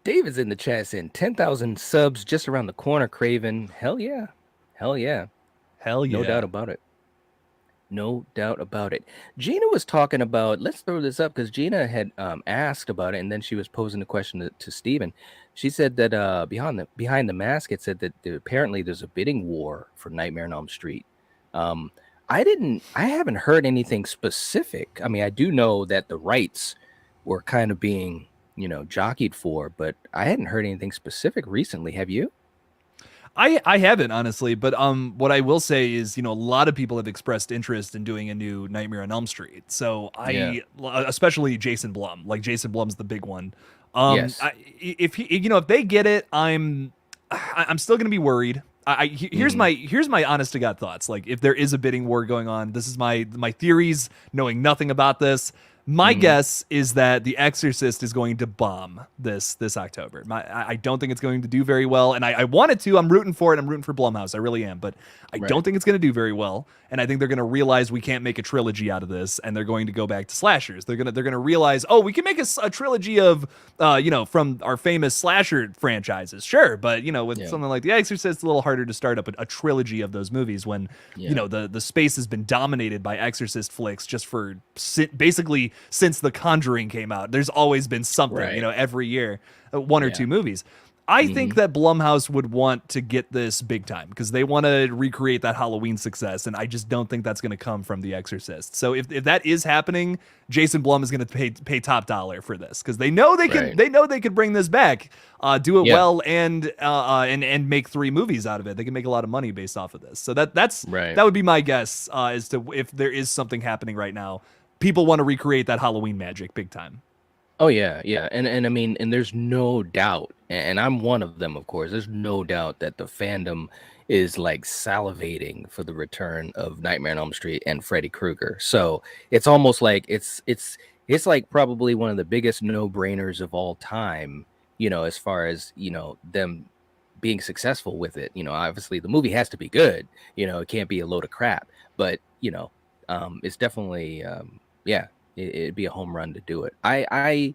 David's in the chat saying 10,000 subs just around the corner, Craven. Hell yeah. Hell yeah. Hell yeah. No doubt about it. No doubt about it. Gina was talking about, let's throw this up because Gina had asked about it and then she was posing the question to Steven. She said that behind the mask, it said that apparently there's a bidding war for Nightmare on Elm Street. I haven't heard anything specific. I mean, I do know that the rights were kind of being, jockeyed for, but I hadn't heard anything specific recently. Have you? I haven't, honestly, but what I will say is, a lot of people have expressed interest in doing a new Nightmare on Elm Street. So especially Jason Blum, like Jason Blum's the big one. Yes. If they get it, I'm still gonna be worried. Here's my honest to God thoughts. Like, if there is a bidding war going on, this is my theories, knowing nothing about this. My guess is that The Exorcist is going to bomb this October. I don't think it's going to do very well, and I want it to. I'm rooting for it. I'm rooting for Blumhouse. I really am, but I don't think it's going to do very well. And I think they're going to realize we can't make a trilogy out of this, and they're going to go back to slashers. They're going to realize, oh, we can make a trilogy of from our famous slasher franchises, sure, but with something like The Exorcist, it's a little harder to start up a trilogy of those movies when the space has been dominated by Exorcist flicks just for basically since The Conjuring came out. There's always been something, every year, one or two movies. I think that Blumhouse would want to get this big time because they want to recreate that Halloween success, and I just don't think that's going to come from The Exorcist. So if that is happening, Jason Blum is going to pay top dollar for this because they know they can they could bring this back, do it well, and make 3 movies out of it. They can make a lot of money based off of this. So that would be my guess as to if there is something happening right now. People want to recreate that Halloween magic big time. Oh yeah, yeah, and I mean, and there's no doubt, and I'm one of them, of course. There's no doubt that the fandom is like salivating for the return of Nightmare on Elm Street and Freddy Krueger. So it's almost like it's like probably one of the biggest no-brainers of all time. As far as them being successful with it. Obviously the movie has to be good. It can't be a load of crap. But it's definitely yeah. It'd be a home run to do it. I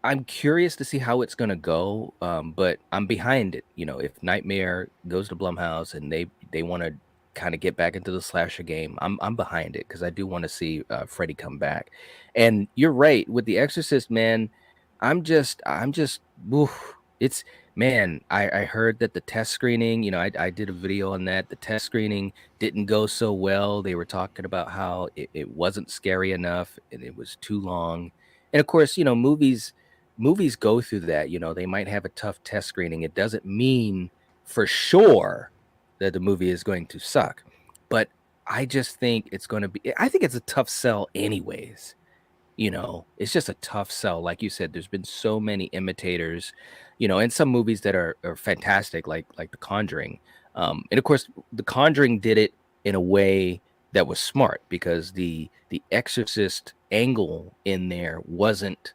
I'm curious to see how it's gonna go, but I'm behind it. If Nightmare goes to Blumhouse and they want to kind of get back into the slasher game, I'm behind it because I do want to see Freddy come back. And you're right with The Exorcist, man. I'm just oof, it's man. I heard that the test screening. I did a video on that. The test screening didn't go so well. They were talking about how it wasn't scary enough and it was too long. And of course, movies go through that. They might have a tough test screening. It doesn't mean for sure that the movie is going to suck. But I just think I think it's a tough sell anyways. It's just a tough sell. Like you said, there's been so many imitators, and some movies that are fantastic, like The Conjuring. And of course, The Conjuring did it in a way that was smart because the Exorcist angle in there wasn't,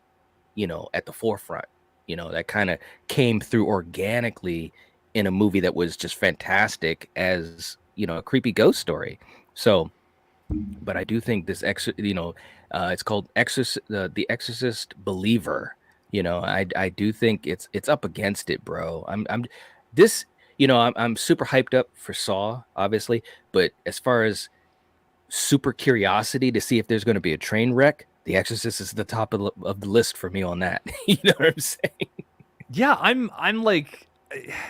at the forefront. That kind of came through organically in a movie that was just fantastic as, a creepy ghost story. So, but I do think this it's called The Exorcist Believer. I do think it's up against it, bro. I'm super hyped up for Saw, obviously, but as far as super curiosity to see if there's going to be a train wreck, The Exorcist is the top of the list for me on that. You know what I'm saying? Yeah, I'm like,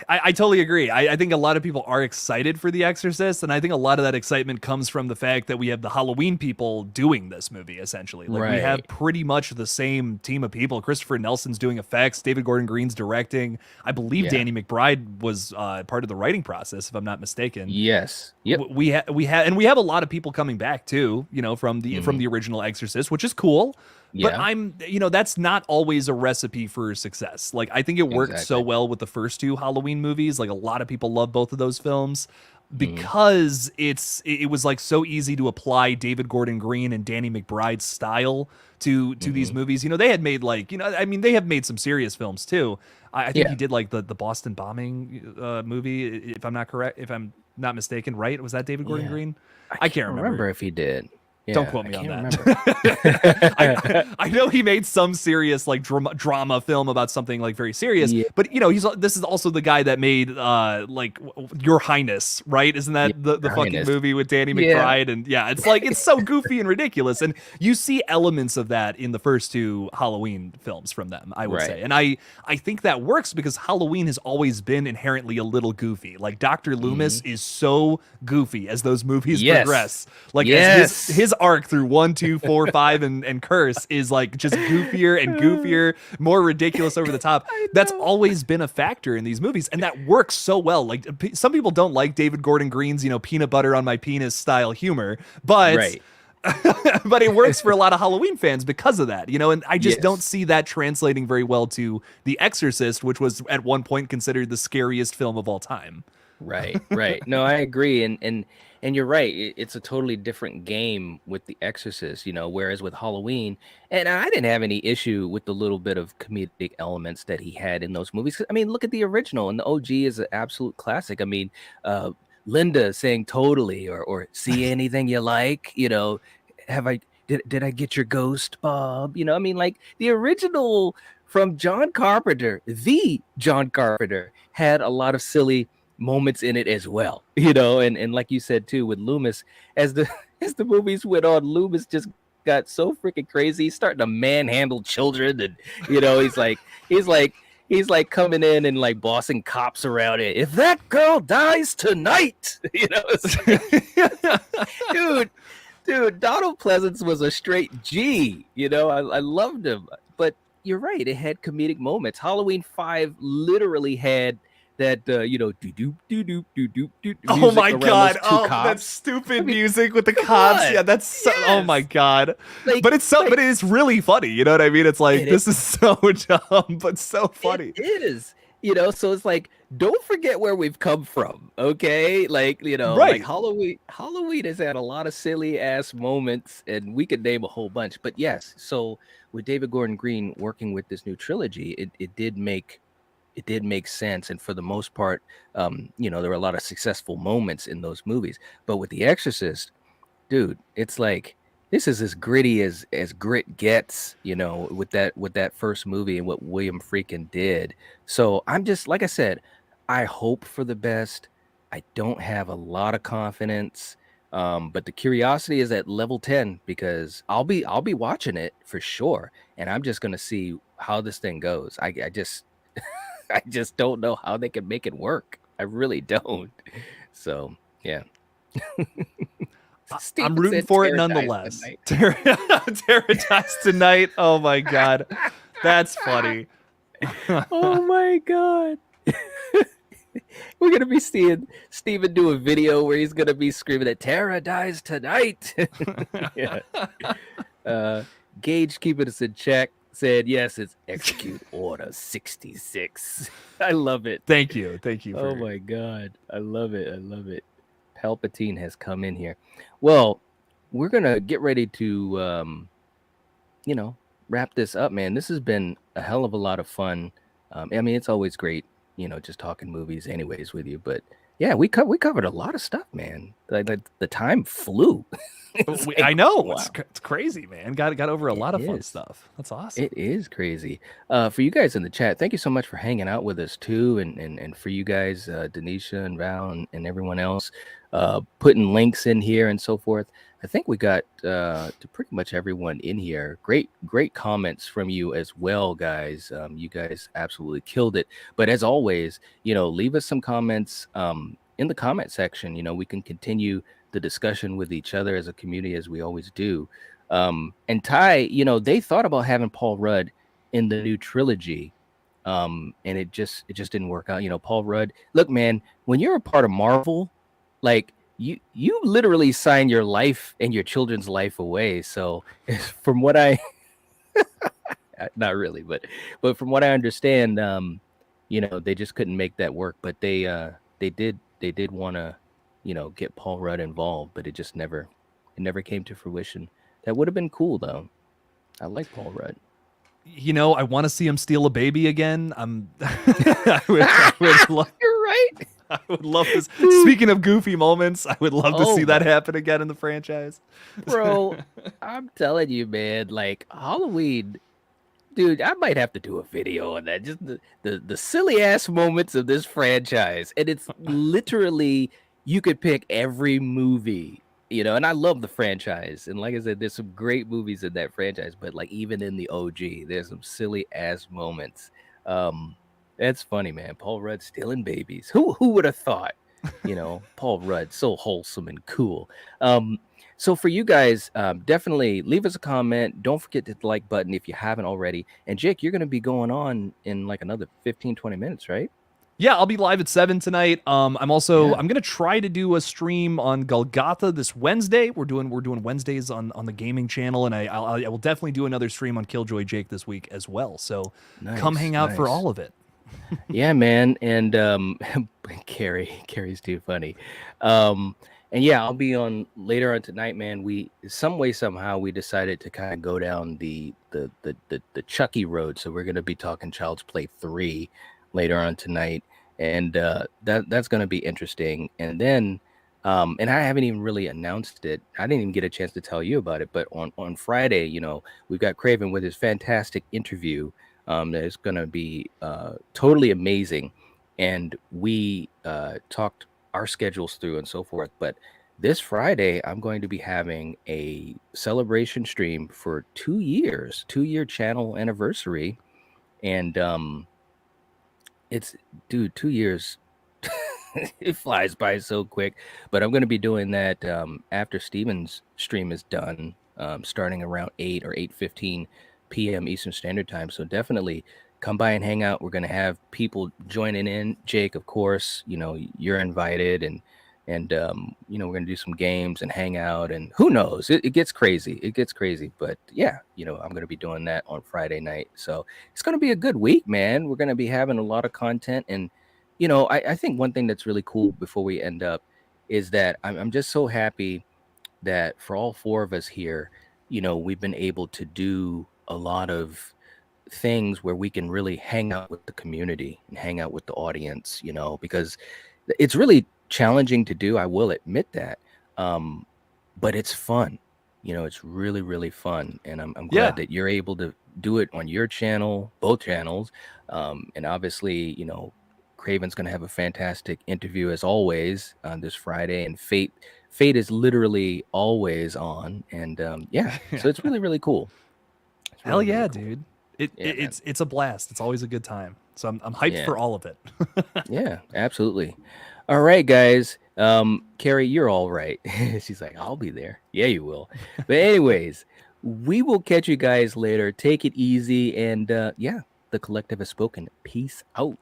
I totally agree. I think a lot of people are excited for The Exorcist, and I think a lot of that excitement comes from the fact that we have the Halloween people doing this movie, essentially. Like, we have pretty much the same team of people. Christopher Nelson's doing effects, David Gordon Green's directing. I believe Danny McBride was part of the writing process, if I'm not mistaken. Yes. Yep. We have a lot of people coming back too, from the original Exorcist, which is cool. But that's not always a recipe for success. Like, I think it worked so well with the first two Halloween movies. Like, a lot of people love both of those films because it was like so easy to apply David Gordon Green and Danny McBride's style to these movies. They had made they have made some serious films too. I think he did like the Boston bombing movie, if I'm not mistaken, right? Was that David Gordon Green? I can't remember if he did. Yeah, don't quote me on that. I know he made some serious like drama film about something like very serious, but this is also the guy that made like Your Highness, right? Isn't that the fucking Highness movie with Danny McBride? And it's like it's so goofy and ridiculous, and you see elements of that in the first two Halloween films from them, I would say, and I think that works because Halloween has always been inherently a little goofy. Like Dr. Loomis is so goofy as those movies progress. Like as his arc through 1, 2, 4, 5 and Curse is like just goofier and goofier, more ridiculous, over the top. That's always been a factor in these movies, and that works so well. Like, some people don't like David Gordon Green's peanut butter on my penis style humor, but but it works for a lot of Halloween fans because of that, and I just don't see that translating very well to The Exorcist, which was at one point considered the scariest film of all time. Right. No, I agree. And you're right. It's a totally different game with The Exorcist, whereas with Halloween, and I didn't have any issue with the little bit of comedic elements that he had in those movies. I mean, look at the original, and the OG is an absolute classic. I mean, Linda saying totally or see anything you like, did I get your ghost, Bob? I mean, like the original from John Carpenter, the John Carpenter, had a lot of silly moments in it as well, and like you said too with Loomis, as the movies went on, Loomis just got so freaking crazy. He's starting to manhandle children, and he's like coming in and like bossing cops around it. If that girl dies tonight, dude, Donald Pleasance was a straight G. I loved him, but you're right, it had comedic moments. Halloween 5 literally had you know, do do do do do do do. Oh my around god! those two Oh, that cops. stupid music with the cops. on. Yeah, that's so, oh my Yes. god. Like, But it's so, but it's really funny. You know what I mean? It's like It this is so dumb, but so funny. It is. You know, so it's like, don't forget where we've come from, okay? Like, you know, Right. like Halloween has had a lot of silly ass moments, and we could name a whole bunch. But yes, so with David Gordon Green working with this new trilogy, it did make sense, and for the most part, you know, there were a lot of successful moments in those movies. But with The Exorcist, dude, it's like this is as gritty as grit gets, you know, with that first movie and what William Friedkin did. So I'm just, like I said, I hope for the best. I don't have a lot of confidence, but the curiosity is at level 10 because I'll be watching it for sure, and I'm just gonna see how this thing goes. I just I just don't know how they can make it work. I really don't. So yeah. I'm Steven rooting said for it Tara dies nonetheless. tonight. Tara dies tonight. Oh my god, that's funny. Oh my god. We're gonna be seeing Steven do a video where he's gonna be screaming that Tara dies tonight. Yeah. Gage keeping us in check said yes, it's execute order 66. I love it. Thank you. Oh my god, I love it. Palpatine has come in here. Well, we're gonna get ready to you know, wrap this up, man. This has been a hell of a lot of fun. I mean, it's always great, you know, just talking movies anyways with you, but yeah, we covered a lot of stuff, man. Like the time flew. It's like, I know. wow. It's crazy, man. Got over a lot of fun is. stuff. That's awesome. It is crazy. For you guys in the chat, thank you so much for hanging out with us too, and for you guys, Denisha and Val and everyone else, putting links in here and so forth. I think we got to pretty much everyone in here. Great comments from you as well, guys. You guys absolutely killed it. But as always, you know, leave us some comments in the comment section. You know, we can continue the discussion with each other as a community as we always do. And Ty, you know, they thought about having Paul Rudd in the new trilogy, and it just didn't work out. You know, Paul Rudd, look, man, when you're a part of Marvel, like you literally sign your life and your children's life away. So from what I not really, but from what I understand, you know, they just couldn't make that work. But they did want to, you know, get Paul Rudd involved, but it never came to fruition. That would have been cool though. I like Paul Rudd. You know, I want to see him steal a baby again. I would love, You're right. I would love this. Speaking of goofy moments, I would love to Oh see that my- happen again in the franchise. Bro, I'm telling you, man, like Halloween, dude, I might have to do a video on that. Just the silly ass moments of this franchise. And it's literally, you could pick every movie, you know, and I love the franchise. And like I said, there's some great movies in that franchise, but like even in the OG, there's some silly ass moments. That's funny, man. Paul Rudd stealing babies. Who would have thought? You know, Paul Rudd, so wholesome and cool. So for you guys, definitely leave us a comment. Don't forget to hit the like button if you haven't already. And Jake, you're going to be going on in like another 15-20 minutes, right? Yeah, I'll be live at 7 tonight. I'm Yeah. gonna try to do a stream on Golgotha this Wednesday. We're doing Wednesdays on the gaming channel, and I will definitely do another stream on KillJoy Jake this week as well. So come hang out for all of it. Yeah, man. And Carrie's too funny. And yeah, I'll be on later on tonight, man. Somehow we decided to kind of go down the Chucky road. So we're gonna be talking Child's Play 3 later on tonight, and that's gonna be interesting. And then and I haven't even really announced it. I didn't even get a chance to tell you about it, but on Friday, you know, we've got Craven with his fantastic interview. That's gonna be totally amazing, and we talked our schedules through and so forth. But this Friday, I'm going to be having a celebration stream for 2 years, 2-year channel anniversary, and it's 2 years. It flies by so quick. But I'm going to be doing that after Steven's stream is done, starting around 8 or 8:15 p.m. Eastern Standard Time. So definitely come by and hang out. We're going to have people joining in. Jake, of course, you're invited, and we're going to do some games and hang out, and who knows, it gets crazy. But yeah, I'm going to be doing that on Friday night. So it's going to be a good week, man. We're going to be having a lot of content. And, I think one thing that's really cool before we end up is that I'm just so happy that for all four of us here, we've been able to do a lot of things where we can really hang out with the community and hang out with the audience, because it's really challenging to do. I will admit that. But it's fun. It's really, really fun. And I'm glad that you're able to do it on your channel, both channels. And obviously, Craven's going to have a fantastic interview as always on this Friday, and Fate is literally always on. And so it's really, really cool. Hell really, yeah, really cool. dude. It's a blast. It's always a good time. So I'm hyped for all of it. Yeah, absolutely. All right, guys. Carrie, you're all right. She's like, I'll be there. Yeah, you will. But anyways, we will catch you guys later. Take it easy. And the collective has spoken. Peace out.